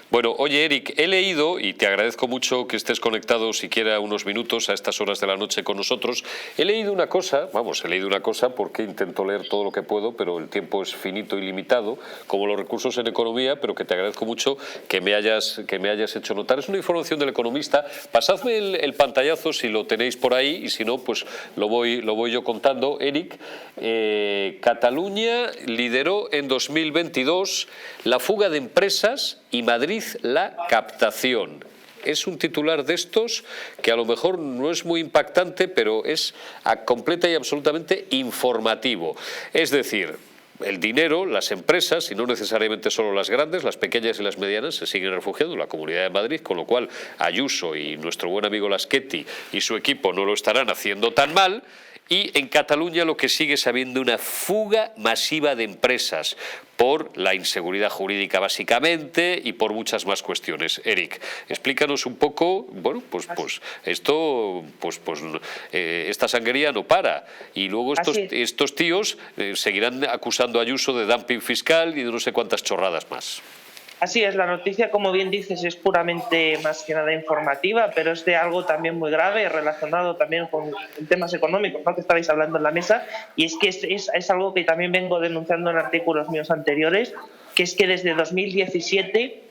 Bueno, oye, Eric, he leído, y te agradezco mucho que estés conectado siquiera unos minutos a estas horas de la noche con nosotros, he leído una cosa porque intento leer todo lo que puedo, pero el tiempo es finito y limitado, como los recursos en economía, pero que te agradezco mucho que me hayas hecho notar. Es una información del Economista. Pasadme el pantallazo si lo tenéis por ahí, y si no, pues lo voy yo contando. Eric, Cataluña lideró en 2022 la fuga de empresas y Madrid la captación. Es un titular de estos que a lo mejor no es muy impactante, pero es completa y absolutamente informativo. Es decir, el dinero, las empresas, y no necesariamente solo las grandes, las pequeñas y las medianas, se siguen refugiando en la Comunidad de Madrid, con lo cual Ayuso y nuestro buen amigo Laschetti y su equipo no lo estarán haciendo tan mal. Y en Cataluña lo que sigue es habiendo una fuga masiva de empresas por la inseguridad jurídica básicamente y por muchas más cuestiones. Eric, explícanos un poco, bueno, pues esto, esta sangría no para, y luego estos tíos seguirán acusando a Ayuso de dumping fiscal y de no sé cuántas chorradas más. Así es, la noticia, como bien dices, es puramente más que nada informativa, pero es de algo también muy grave, relacionado también con temas económicos, ¿no?, que estabais hablando en la mesa, y es que es algo que también vengo denunciando en artículos míos anteriores, que es que desde 2017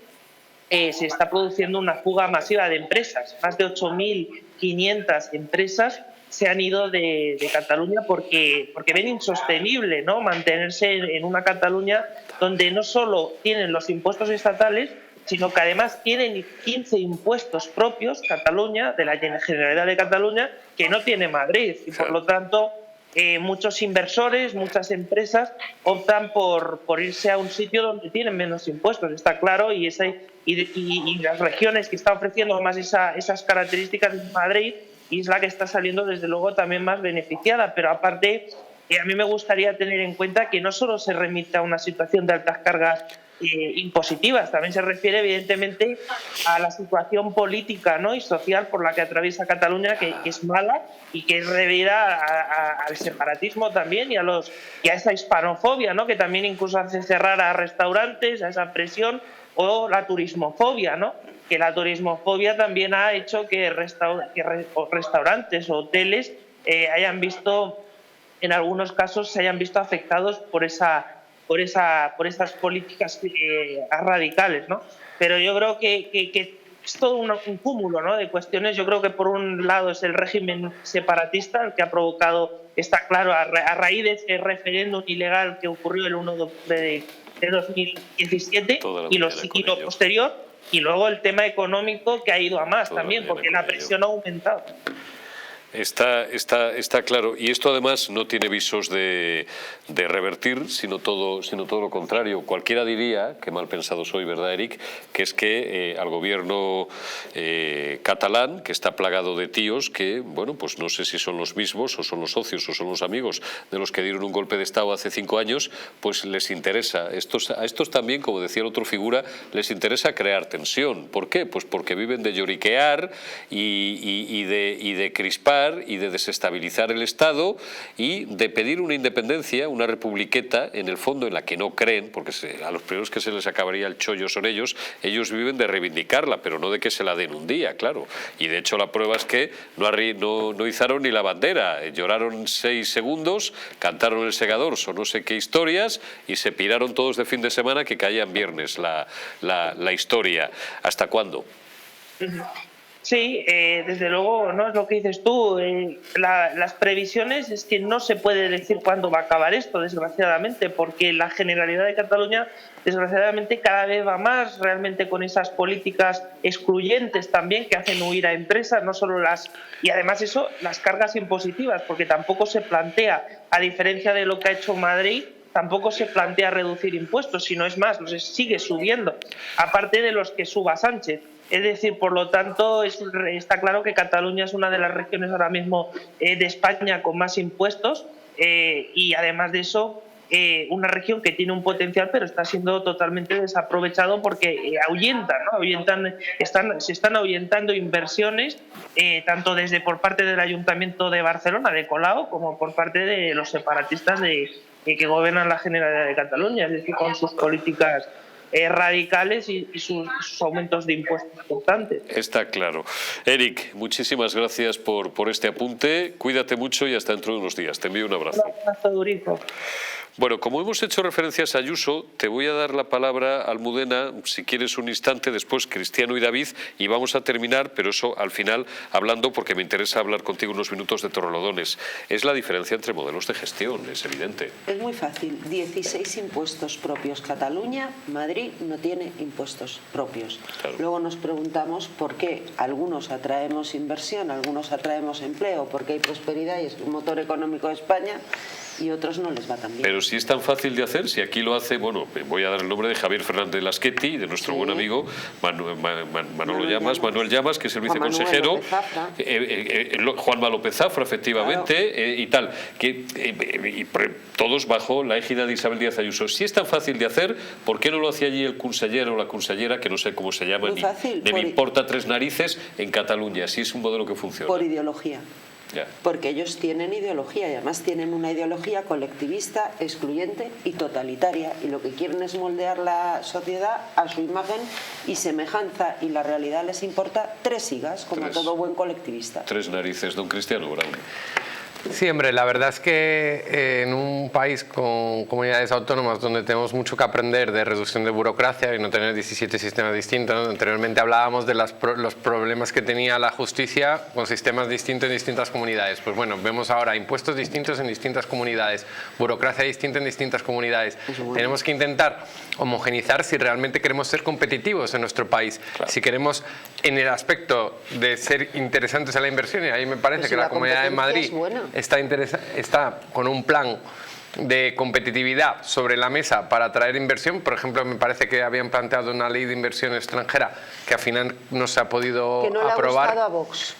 se está produciendo una fuga masiva de empresas. Más de 8.500 empresas se han ido de Cataluña porque ven insostenible, ¿no?, mantenerse en una Cataluña donde no solo tienen los impuestos estatales, sino que además tienen 15 impuestos propios, Cataluña, de la Generalidad de Cataluña, que no tiene Madrid. Y por lo tanto, muchos inversores, muchas empresas optan por irse a un sitio donde tienen menos impuestos, está claro, y las regiones que están ofreciendo más esas características de Madrid, y es la que está saliendo desde luego también más beneficiada. Pero aparte, a mí me gustaría tener en cuenta que no solo se remite a una situación de altas cargas impositivas, también se refiere evidentemente a la situación política, ¿no?, y social por la que atraviesa Cataluña, que es mala y que es debida al separatismo también y a esa hispanofobia, ¿no?, que también incluso hace cerrar a restaurantes, a esa presión, o la turismofobia, ¿no?, que la turismofobia también ha hecho que restaurantes o hoteles hayan visto, en algunos casos, se hayan visto afectados por esas políticas radicales, ¿no? Pero yo creo que es todo un cúmulo, ¿no?, de cuestiones. Yo creo que por un lado es el régimen separatista el que ha provocado, está claro, a raíz de ese referéndum ilegal que ocurrió el 1 de octubre de 2017 y lo posterior, y luego el tema económico, que ha ido a más también, porque la presión ha aumentado. Está claro, y esto además no tiene visos de revertir, sino todo lo contrario. Cualquiera diría, que mal pensado soy, ¿verdad, Eric?, que es que al gobierno catalán, que está plagado de tíos que, bueno, pues no sé si son los mismos o son los socios o son los amigos de los que dieron un golpe de Estado hace 5 años, pues les interesa. A estos también, como decía el otro figura, les interesa crear tensión. ¿Por qué? Pues porque viven de lloriquear y de crispar y de desestabilizar el Estado y de pedir una independencia, una republiqueta, en el fondo en la que no creen, porque a los primeros que se les acabaría el chollo son ellos viven de reivindicarla, pero no de que se la den un día, claro. Y de hecho la prueba es que no izaron ni la bandera, lloraron 6 segundos, cantaron el segador, o no sé qué historias, y se piraron todos de fin de semana que caía en viernes la historia. ¿Hasta cuándo? Sí, desde luego, no es lo que dices tú. Las previsiones es que no se puede decir cuándo va a acabar esto, desgraciadamente, porque la Generalidad de Cataluña, desgraciadamente, cada vez va más realmente con esas políticas excluyentes también que hacen huir a empresas, no solo y además eso, las cargas impositivas, porque tampoco se plantea, a diferencia de lo que ha hecho Madrid, tampoco se plantea reducir impuestos, sino es más, los sigue subiendo, aparte de los que suba Sánchez. Es decir, por lo tanto, está claro que Cataluña es una de las regiones ahora mismo de España con más impuestos y además de eso, una región que tiene un potencial pero está siendo totalmente desaprovechado porque se están ahuyentando inversiones tanto por parte del Ayuntamiento de Barcelona, de Colau, como por parte de los separatistas que gobiernan la Generalidad de Cataluña, es decir, con sus políticas radicales y sus aumentos de impuestos constantes. Está claro. Eric, muchísimas gracias por este apunte. Cuídate mucho y hasta dentro de unos días. Te envío un abrazo. Un abrazo, Durico. Bueno, como hemos hecho referencias a Ayuso, te voy a dar la palabra, Almudena, si quieres un instante, después Cristiano y David, y vamos a terminar, pero eso al final hablando, porque me interesa hablar contigo unos minutos de Torrelodones. Es la diferencia entre modelos de gestión, es evidente. Es muy fácil. 16 impuestos propios Cataluña, Madrid no tiene impuestos propios. Claro. Luego nos preguntamos por qué algunos atraemos inversión, algunos atraemos empleo, porque hay prosperidad y es el motor económico de España, y otros no les va tan bien. Pero si es tan fácil de hacer, si aquí lo hace, bueno, voy a dar el nombre de Javier Fernández Lasqueti, de nuestro buen amigo Manuel Llamas, que es el viceconsejero, Juanma López Zafra, efectivamente, claro. Y tal, y todos bajo la égida de Isabel Díaz Ayuso. Si es tan fácil de hacer, ¿por qué no lo hacía allí el consellero o la consellera, que no sé cómo se llama, ni me importa 3 narices, en Cataluña? Si es un modelo que funciona. Por ideología. Ya. Porque ellos tienen ideología y además tienen una ideología colectivista, excluyente y totalitaria, y lo que quieren es moldear la sociedad a su imagen y semejanza, y la realidad les importa 3 higas, como a todo buen colectivista. 3 narices, don Cristiano Brown. Sí, hombre, la verdad es que en un país con comunidades autónomas donde tenemos mucho que aprender de reducción de burocracia y no tener 17 sistemas distintos, anteriormente hablábamos de los problemas que tenía la justicia con sistemas distintos en distintas comunidades. Pues bueno, vemos ahora impuestos distintos en distintas comunidades, burocracia distinta en distintas comunidades. Tenemos que intentar homogenizar si realmente queremos ser competitivos en nuestro país. Claro. Si queremos, en el aspecto de ser interesantes a la inversión, y ahí me parece que la Comunidad de Madrid está con un plan de competitividad sobre la mesa para atraer inversión. Por ejemplo, me parece que habían planteado una ley de inversión extranjera que al final no se ha podido aprobar,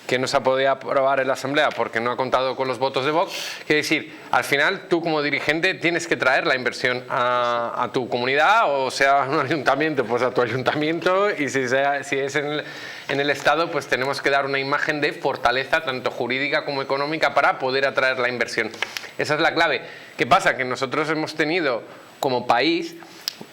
que no se ha podido aprobar en la Asamblea porque no ha contado con los votos de Vox. Quiere decir, al final tú como dirigente tienes que traer la inversión a tu comunidad, o sea, un ayuntamiento, pues a tu ayuntamiento, y si es en el Estado, pues tenemos que dar una imagen de fortaleza tanto jurídica como económica para poder atraer la inversión. Esa es la clave. ¿Qué pasa? Que nosotros hemos tenido como país,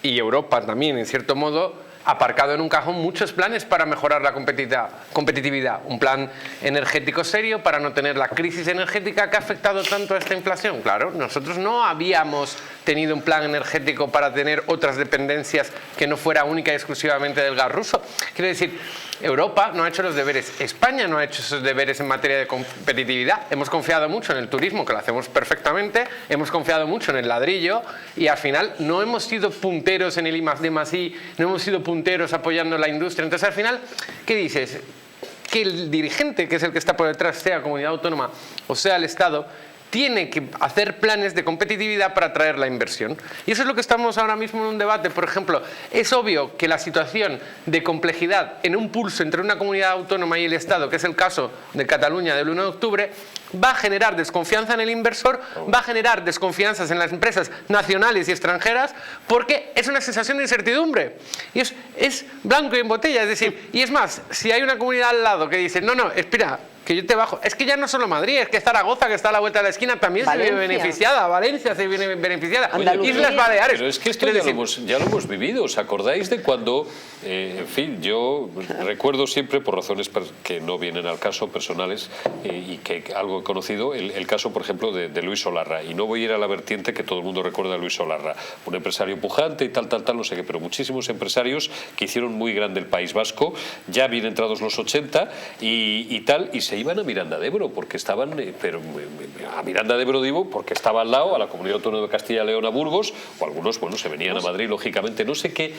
y Europa también en cierto modo, aparcado en un cajón muchos planes para mejorar la competitividad. Un plan energético serio para no tener la crisis energética que ha afectado tanto a esta inflación. Claro, nosotros no habíamos tenido un plan energético para tener otras dependencias que no fuera única y exclusivamente del gas ruso. Quiero decir, Europa no ha hecho los deberes, España no ha hecho esos deberes en materia de competitividad. Hemos confiado mucho en el turismo, que lo hacemos perfectamente, hemos confiado mucho en el ladrillo, y al final no hemos sido punteros en el I+D+I, no hemos sido punteros apoyando la industria. Entonces al final, ¿qué dices? que el dirigente, que es el que está por detrás, sea comunidad autónoma o sea el Estado, tiene que hacer planes de competitividad para atraer la inversión. Y eso es lo que estamos ahora mismo en un debate. Por ejemplo, es obvio que la situación de complejidad en un pulso entre una comunidad autónoma y el Estado, que es el caso de Cataluña del 1 de octubre, va a generar desconfianza en el inversor, va a generar desconfianzas en las empresas nacionales y extranjeras, porque es una sensación de incertidumbre. Y es blanco y en botella. Es decir, y es más, si hay una comunidad al lado que dice, no, espera, que yo te bajo. Es que ya no solo Madrid, es que Zaragoza, que está a la vuelta de la esquina, también Valencia se ve beneficiada. Valencia se viene beneficiada. Islas Baleares. Pero es que esto ya lo hemos vivido. ¿Os acordáis de cuando, en fin, yo recuerdo siempre, por razones que no vienen al caso, personales, y que algo he conocido, el caso, por ejemplo, de Luis Solarra. Y no voy a ir a la vertiente que todo el mundo recuerda a Luis Solarra. Un empresario pujante y tal, no sé qué, pero muchísimos empresarios que hicieron muy grande el País Vasco, ya bien entrados los 80 y tal, y se iban a Miranda de Ebro porque estaban, pero a Miranda de Ebro digo, porque estaba al lado, a la Comunidad Autónoma de Castilla y León, a Burgos, o algunos, bueno, se venían a Madrid, lógicamente. No sé qué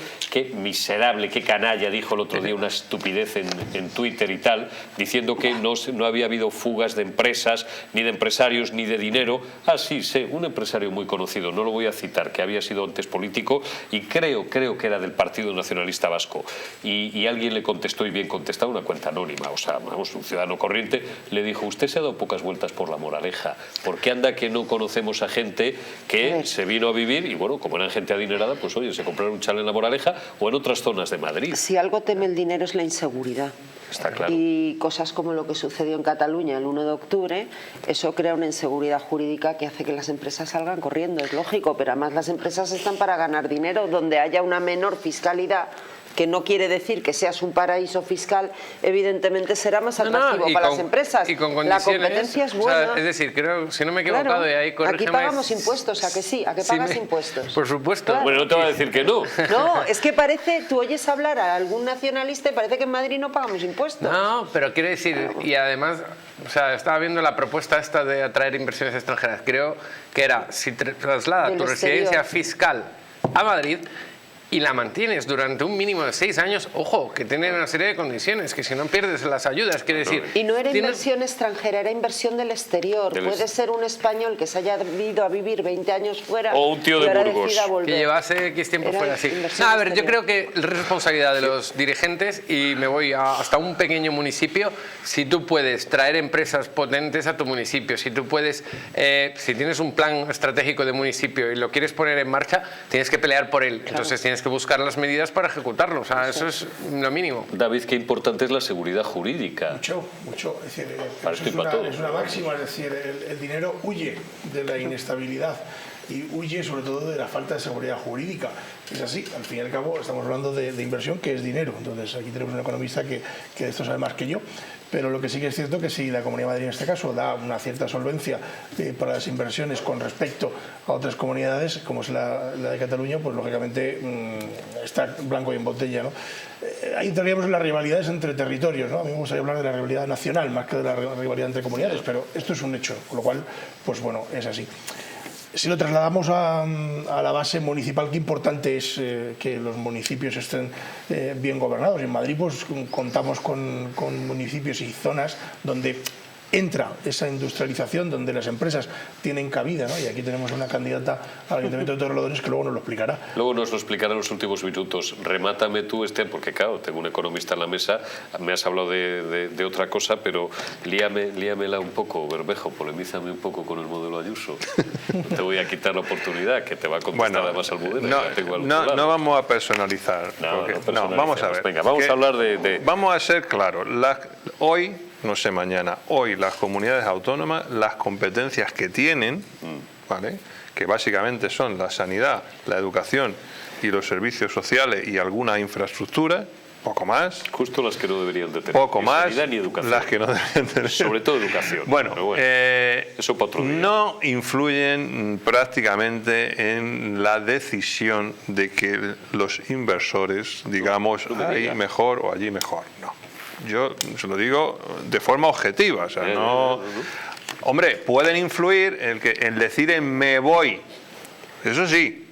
miserable, qué canalla dijo el otro día una estupidez en Twitter y tal, diciendo que no había habido fugas de empresas, ni de empresarios, ni de dinero. Ah, sí, sé, un empresario muy conocido, no lo voy a citar, que había sido antes político y creo que era del Partido Nacionalista Vasco. Y alguien le contestó, y bien contestado, una cuenta anónima, o sea, vamos, un ciudadano corriente, le dijo, usted se ha dado pocas vueltas por la Moraleja, porque anda que no conocemos a gente que se vino a vivir y bueno, como eran gente adinerada, pues oye, se compraron un chalet en la Moraleja o en otras zonas de Madrid. Si algo teme el dinero es la inseguridad. Está claro. Y cosas como lo que sucedió en Cataluña el 1 de octubre, eso crea una inseguridad jurídica que hace que las empresas salgan corriendo, es lógico, pero además las empresas están para ganar dinero, donde haya una menor fiscalidad, que no quiere decir que seas un paraíso fiscal, evidentemente será más atractivo para las empresas. Y con la competencia es buena. O sea, es decir, creo, si no me he equivocado, claro, y ahí corrígeme. Aquí pagamos impuestos, ¿a que sí? ¿A que pagas impuestos? Por supuesto. Claro. Bueno, no te va a decir que no. No, es que parece, tú oyes hablar a algún nacionalista y parece que en Madrid no pagamos impuestos. No, pero quiero decir, y además, o sea, estaba viendo la propuesta esta de atraer inversiones extranjeras. Creo que era, si traslada tu residencia fiscal a Madrid y la mantienes durante un mínimo de 6 años, ojo, que tienen una serie de condiciones, que si no pierdes las ayudas, quiere decir... Y no era inversión extranjera, era inversión del exterior. Puede ser un español que se haya ido a vivir 20 años fuera o un tío de Burgos que llevase X tiempo fuera, así. No, a ver, yo creo que es responsabilidad de los dirigentes, y me voy hasta un pequeño municipio. Si tú puedes traer empresas potentes a tu municipio, si tú puedes, si tienes un plan estratégico de municipio y lo quieres poner en marcha, tienes que pelear por él. Claro. Entonces tienes que buscar las medidas para ejecutarlo. O sea, eso es lo mínimo. David, qué importante es la seguridad jurídica. Mucho. Es decir, es una máxima, es decir, el dinero huye de la inestabilidad y huye sobre todo de la falta de seguridad jurídica. Es así, al fin y al cabo estamos hablando de inversión, que es dinero. Entonces aquí tenemos un economista que de esto sabe más que yo. Pero lo que sí que es cierto que si la Comunidad de Madrid en este caso da una cierta solvencia para las inversiones con respecto a otras comunidades, como es la de Cataluña, pues lógicamente está blanco y en botella, ¿no? Ahí entraríamos en las rivalidades entre territorios, ¿no? A mí me gustaría hablar de la rivalidad nacional más que de la rivalidad entre comunidades, pero esto es un hecho, con lo cual, pues bueno, es así. Si lo trasladamos a la base municipal, qué importante es que los municipios estén bien gobernados. En Madrid pues contamos con municipios y zonas donde entra esa industrialización, donde las empresas tienen cabida, ¿no? Y aquí tenemos una candidata al Ayuntamiento de Torrelodones que luego nos lo explicará. Luego nos lo explicará en los últimos minutos. Remátame tú, porque claro, tengo un economista en la mesa, me has hablado de otra cosa, pero líamela un poco, Bermejo, polemízame un poco con el modelo Ayuso. No te voy a quitar la oportunidad, que te va a contestar además al modelo. No vamos a personalizar. No, vamos a ver. Venga, vamos a hablar de... Vamos a ser claros. Hoy, no sé mañana, hoy las comunidades autónomas, las competencias que tienen, ¿vale?, que básicamente son la sanidad, la educación y los servicios sociales y alguna infraestructura, poco más. Justo las que no deberían de tener. Poco más, sanidad ni educación. Las que no deberían tener. Sobre todo educación. Bueno, eso para otro día. No influyen prácticamente en la decisión de que los inversores, digamos, ahí mejor o allí mejor. No. Yo se lo digo de forma objetiva, o sea, no... Hombre, pueden influir en decir me voy. Eso sí.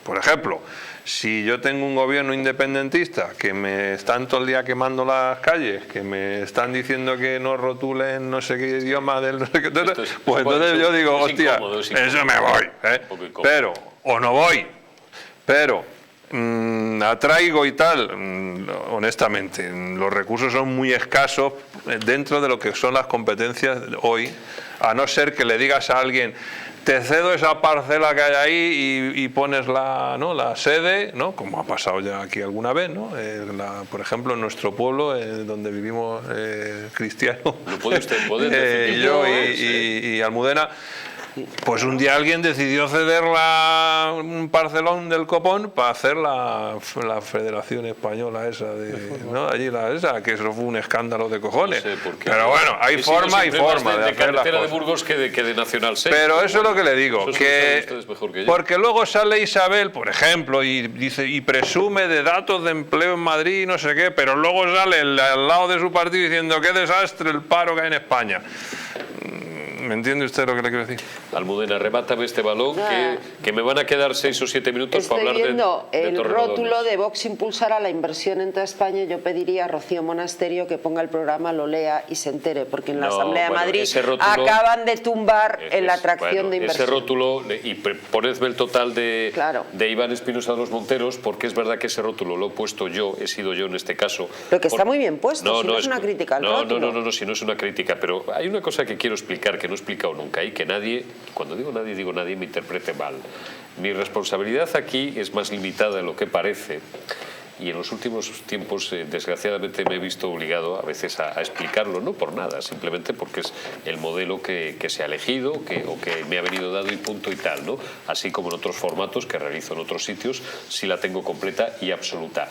Por ejemplo, Si yo tengo un gobierno independentista que me están todo el día quemando las calles, que me están diciendo que no rotulen no sé qué idioma del no sé qué, pues entonces yo digo, hostia, eso me voy, pero, o no voy, pero atraigo y tal. Honestamente, los recursos son muy escasos dentro de lo que son las competencias hoy, a no ser que le digas a alguien: te cedo esa parcela que hay ahí y pones la sede, ¿no? Como ha pasado ya aquí alguna vez, ¿no? Por ejemplo, en nuestro pueblo, donde vivimos Cristiano, ¿Lo puede usted poder y yo y Almudena, pues un día alguien decidió ceder un parcelón del copón para hacer la Federación Española esa, ¿no? Allí esa, que eso fue un escándalo de cojones. No sé por qué. Pero bueno, hay forma y forma de hacer las carretera cosas. de Burgos que de Nacional 6. Pero eso es lo que le digo, que mejor que yo. porque luego sale Isabel, por ejemplo, y dice y presume de datos de empleo en Madrid y no sé qué, pero luego sale al lado de su partido diciendo qué desastre el paro que hay en España. ¿Me entiende usted lo que le quiero decir? Almudena, remátame este balón, que me van a quedar 6 o 7 minutos para hablar de el rótulo de Vox impulsará la inversión en toda España. Yo pediría a Rocío Monasterio que ponga el programa, lo lea y se entere, porque en la Asamblea de Madrid acaban de tumbar la atracción de inversión. Ese rótulo, y ponedme el total de Iván Espinosa de los Monteros, porque es verdad que ese rótulo lo he puesto yo, he sido yo en este caso. Pero que está muy bien puesto, no es una crítica al rótulo. No, si no es una crítica, pero hay una cosa que quiero explicar, que no he explicado nunca, y que nadie, cuando digo nadie me interprete mal. Mi responsabilidad aquí es más limitada de lo que parece, y en los últimos tiempos desgraciadamente me he visto obligado a veces a explicarlo, no por nada, simplemente porque es el modelo que se ha elegido o que me ha venido dado y punto y tal, ¿no? Así como en otros formatos que realizo en otros sitios, sí la tengo completa y absoluta.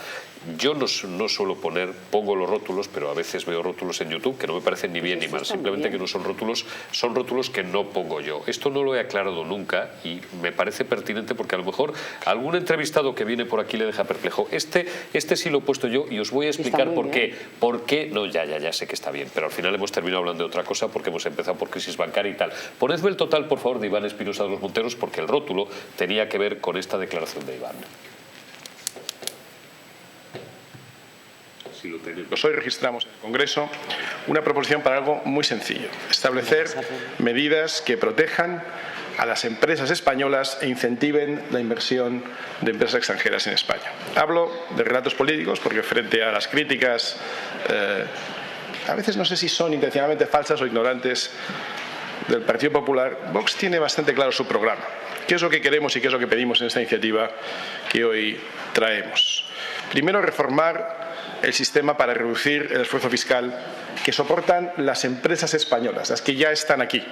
Yo no suelo pongo los rótulos, pero a veces veo rótulos en YouTube que no me parecen ni bien ni mal, simplemente que no son rótulos que no pongo yo. Esto no lo he aclarado nunca y me parece pertinente porque a lo mejor algún entrevistado que viene por aquí le deja perplejo. Este sí lo he puesto yo y os voy a explicar por qué. ¿Por qué? No, ya sé que está bien, pero al final hemos terminado hablando de otra cosa porque hemos empezado por crisis bancaria y tal. Ponedme el total, por favor, de Iván Espinosa de los Monteros, porque el rótulo tenía que ver con esta declaración de Iván. Hoy registramos en el Congreso una proposición para algo muy sencillo: establecer medidas que protejan a las empresas españolas e incentiven la inversión de empresas extranjeras en España. Hablo de relatos políticos porque frente a las críticas, a veces no sé si son intencionalmente falsas o ignorantes, del Partido Popular, Vox tiene bastante claro su programa. ¿Qué es lo que queremos y qué es lo que pedimos en esta iniciativa que hoy traemos? Primero, reformar el sistema para reducir el esfuerzo fiscal que soportan las empresas españolas, las que ya están aquí.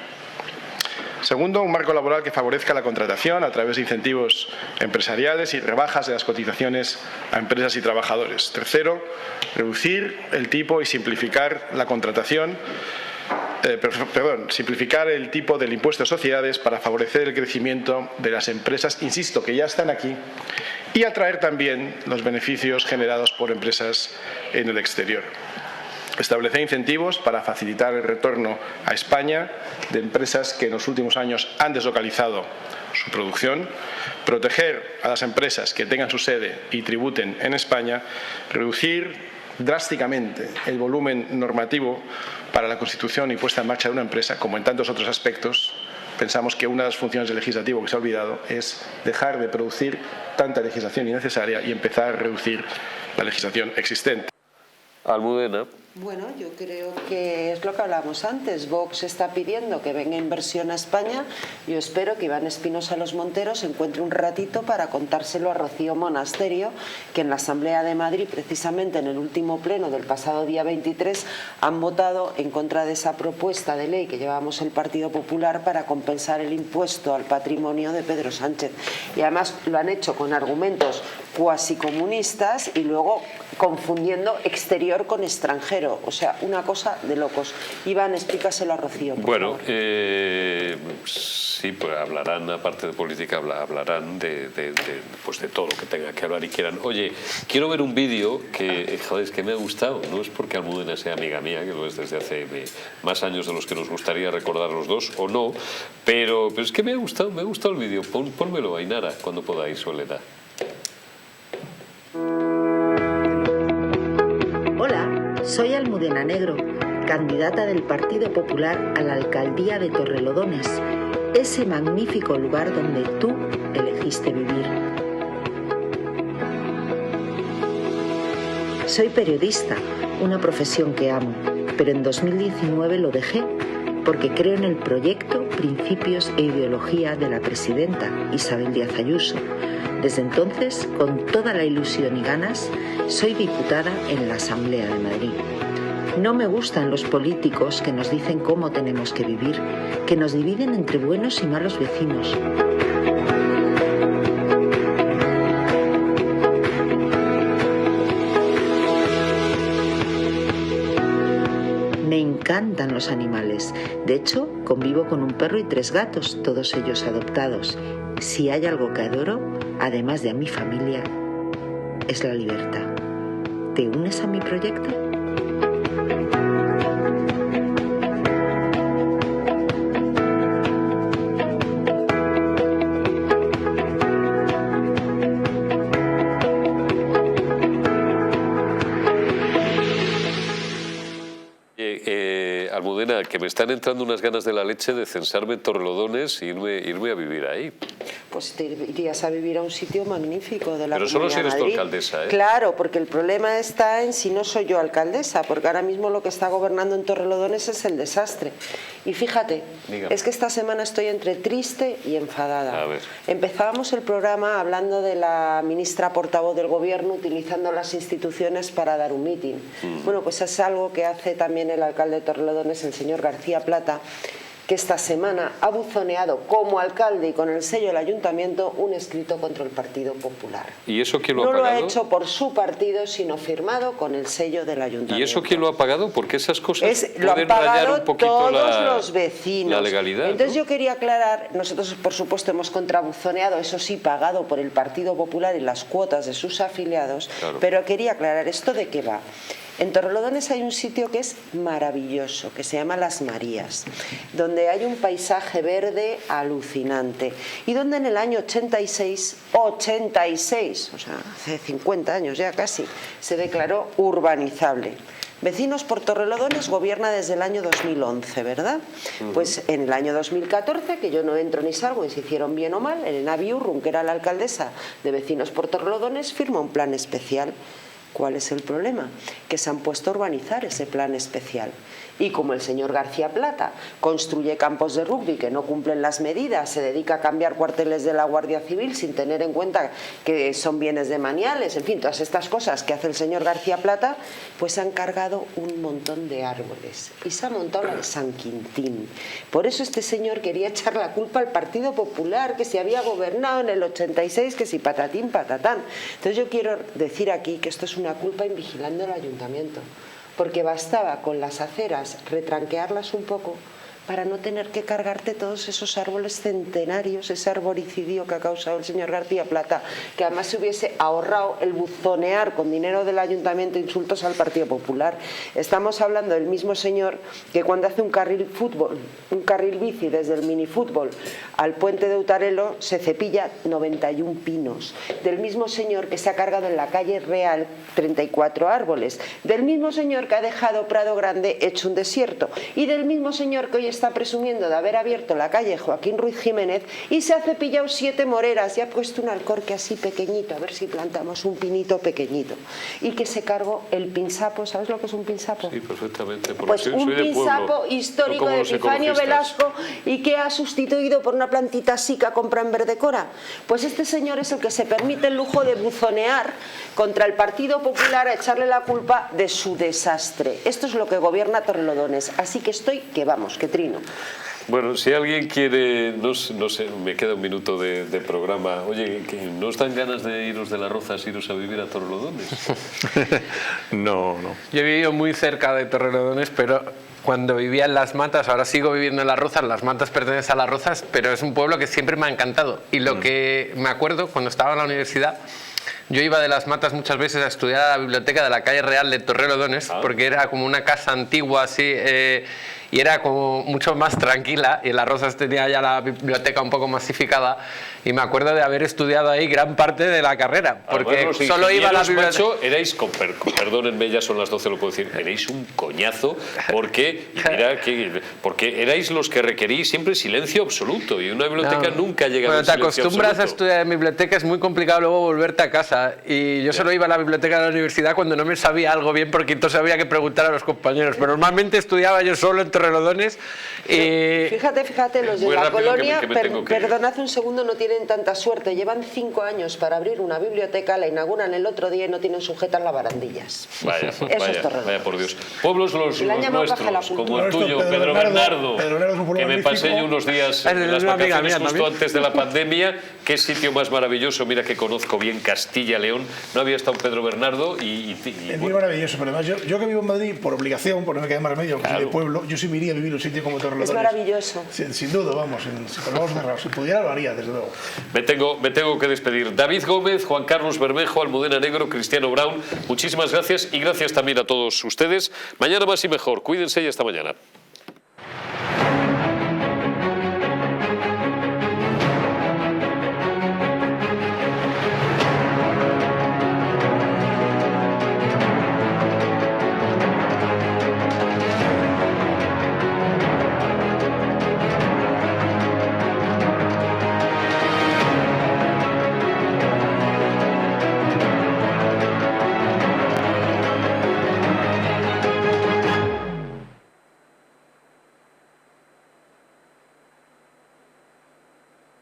Segundo, un marco laboral que favorezca la contratación a través de incentivos empresariales y rebajas de las cotizaciones a empresas y trabajadores. Tercero, reducir el tipo y simplificar la contratación, simplificar el tipo del impuesto de sociedades para favorecer el crecimiento de las empresas, insisto, que ya están aquí, y atraer también los beneficios generados por empresas en el exterior. Establecer incentivos para facilitar el retorno a España de empresas que en los últimos años han deslocalizado su producción, proteger a las empresas que tengan su sede y tributen en España, reducir drásticamente el volumen normativo para la constitución y puesta en marcha de una empresa, como en tantos otros aspectos. Pensamos que una de las funciones del legislativo que se ha olvidado es dejar de producir tanta legislación innecesaria y empezar a reducir la legislación existente. Almudena. Bueno, yo creo que es lo que hablábamos antes. Vox está pidiendo que venga inversión a España. Yo espero que Iván Espinosa Los Monteros encuentre un ratito para contárselo a Rocío Monasterio, que en la Asamblea de Madrid, precisamente en el último pleno del pasado día 23, han votado en contra de esa propuesta de ley que llevamos el Partido Popular para compensar el impuesto al patrimonio de Pedro Sánchez. Y además lo han hecho con argumentos cuasi comunistas y luego confundiendo exterior con extranjero. O sea, una cosa de locos. Iván, explícaselo a Rocío. Bueno, sí, pues hablarán, aparte de política, hablarán de todo lo que tenga que hablar y quieran. Oye, quiero ver un vídeo que, joder, es que me ha gustado. No es porque Almudena sea amiga mía, que lo es desde hace más años de los que nos gustaría recordar los dos, o no, pero es que me ha gustado el vídeo. Pónmelo, Ainara, cuando podáis, Soledad. Almudena Negro, candidata del Partido Popular a la alcaldía de Torrelodones, ese magnífico lugar donde tú elegiste vivir. Soy periodista, una profesión que amo, pero en 2019 lo dejé porque creo en el proyecto, principios e ideología de la presidenta Isabel Díaz Ayuso. Desde entonces, con toda la ilusión y ganas, soy diputada en la Asamblea de Madrid. No me gustan los políticos que nos dicen cómo tenemos que vivir, que nos dividen entre buenos y malos vecinos. Me encantan los animales. De hecho, convivo con un perro y 3 gatos, todos ellos adoptados. Si hay algo que adoro, además de a mi familia, es la libertad. ¿Te unes a mi proyecto? Almudena, que me están entrando unas ganas de la leche de censarme en Torrelodones e irme a vivir ahí. Pues te irías a vivir a un sitio magnífico de la Pero solo si eres tu alcaldesa, ¿eh? Claro, porque el problema está en si no soy yo alcaldesa, porque ahora mismo lo que está gobernando en Torrelodones es el desastre. Y fíjate, es que esta semana estoy entre triste y enfadada. A ver. Empezábamos el programa hablando de la ministra portavoz del gobierno utilizando las instituciones para dar un mitin. Bueno, pues es algo que hace también el alcalde de Torrelodones, el señor García Plata, que esta semana ha buzoneado como alcalde y con el sello del ayuntamiento un escrito contra el Partido Popular. ¿Y eso quién lo ha pagado? No lo ha hecho por su partido, sino firmado con el sello del ayuntamiento. ¿Y eso quién lo ha pagado? Porque esas cosas lo pueden han pagado rayar un poquito todos los vecinos. La legalidad. Entonces yo quería aclarar, nosotros por supuesto hemos contrabuzoneado, eso sí, pagado por el Partido Popular y las cuotas de sus afiliados, claro. Pero quería aclarar, ¿esto de qué va? En Torrelodones hay un sitio que es maravilloso, que se llama Las Marías, donde hay un paisaje verde alucinante y donde en el año 86, o sea, hace 50 años ya casi, se declaró urbanizable. Vecinos por Torrelodones gobierna desde el año 2011, ¿verdad? Pues en el año 2014, que yo no entro ni salgo y se hicieron bien o mal, Elena Biurrun, que era la alcaldesa de Vecinos por Torrelodones, firmó un plan especial. ¿Cuál es el problema? Que se han puesto a urbanizar ese plan especial. Y como el señor García Plata construye campos de rugby que no cumplen las medidas, se dedica a cambiar cuarteles de la Guardia Civil sin tener en cuenta que son bienes demaniales, en fin, todas estas cosas que hace el señor García Plata, pues han cargado un montón de árboles y se ha montado la de San Quintín. Por eso este señor quería echar la culpa al Partido Popular, que se había gobernado en el 86, que si patatín, patatán. Entonces yo quiero decir aquí que esto es una culpa invigilando el ayuntamiento, porque bastaba con las aceras retranquearlas un poco para no tener que cargarte todos esos árboles centenarios, ese arboricidio que ha causado el señor García Plata, que además se hubiese ahorrado el buzonear con dinero del ayuntamiento insultos al Partido Popular. Estamos hablando del mismo señor que cuando hace un carril bici desde el minifútbol al puente de Utarelo se cepilla 91 pinos, del mismo señor que se ha cargado en la calle Real 34 árboles, del mismo señor que ha dejado Prado Grande hecho un desierto y del mismo señor que hoy está presumiendo de haber abierto la calle Joaquín Ruiz Jiménez y se ha cepillado 7 moreras y ha puesto un alcorque así pequeñito, a ver si plantamos un pinito pequeñito, y que se cargó el pinsapo. ¿Sabes lo que es un pinsapo? Sí, perfectamente. Pues un pinsapo histórico de Epifanio Velasco y que ha sustituido por una plantita así que ha comprado en Verdecora. Pues este señor es el que se permite el lujo de buzonear contra el Partido Popular a echarle la culpa de su desastre. Esto es lo que gobierna Torrelodones, así que estoy que vamos, que trino. Bueno, si alguien quiere, no sé, me queda un minuto de programa. Oye, ¿no os dan ganas de iros de Las Rozas, iros a vivir a Torrelodones? No. Yo he vivido muy cerca de Torrelodones, pero cuando vivía en Las Matas, ahora sigo viviendo en Las Rozas, Las Matas pertenece a Las Rozas, pero es un pueblo que siempre me ha encantado. Y lo que me acuerdo, cuando estaba en la universidad, yo iba de Las Matas muchas veces a estudiar a la biblioteca de la calle Real de Torrelodones, porque era como una casa antigua así, y era como mucho más tranquila, y en Las Rozas tenía ya la biblioteca un poco masificada, y me acuerdo de haber estudiado ahí gran parte de la carrera, porque solo iba a la biblioteca. Macho, erais, perdónenme, ya son las 12, lo puedo decir, erais un coñazo, porque erais los que requerís siempre silencio absoluto, y una biblioteca nunca llega a un silencio absoluto. Cuando te acostumbras a estudiar en biblioteca es muy complicado luego volverte a casa, y yo solo iba a la biblioteca de la universidad cuando no me sabía algo bien, porque entonces había que preguntar a los compañeros, pero normalmente estudiaba yo solo en Torrelodones. Fíjate, los de la colonia, perdonad un segundo, no tienen tanta suerte, llevan 5 años para abrir una biblioteca, la inauguran el otro día y no tienen sujetas las barandillas. Vaya por Dios. Pueblos los nuestros, como el tuyo, Pedro Bernardo, que me pasé yo unos días en las vacaciones justo antes de la pandemia. Qué sitio más maravilloso, mira que conozco bien Castilla-León. No había estado Pedro Bernardo es muy maravilloso, pero además yo que vivo en Madrid por obligación, por no me queda más remedio, que soy de pueblo, yo sí me iría a vivir en un sitio como Torrelodones. Es maravilloso. Sin duda, vamos, si pudiera lo haría, desde luego. Me tengo que despedir. David Gómez, Juan Carlos Bermejo, Almudena Negro, Cristiano Brown, muchísimas gracias, y gracias también a todos ustedes. Mañana más y mejor. Cuídense y hasta mañana.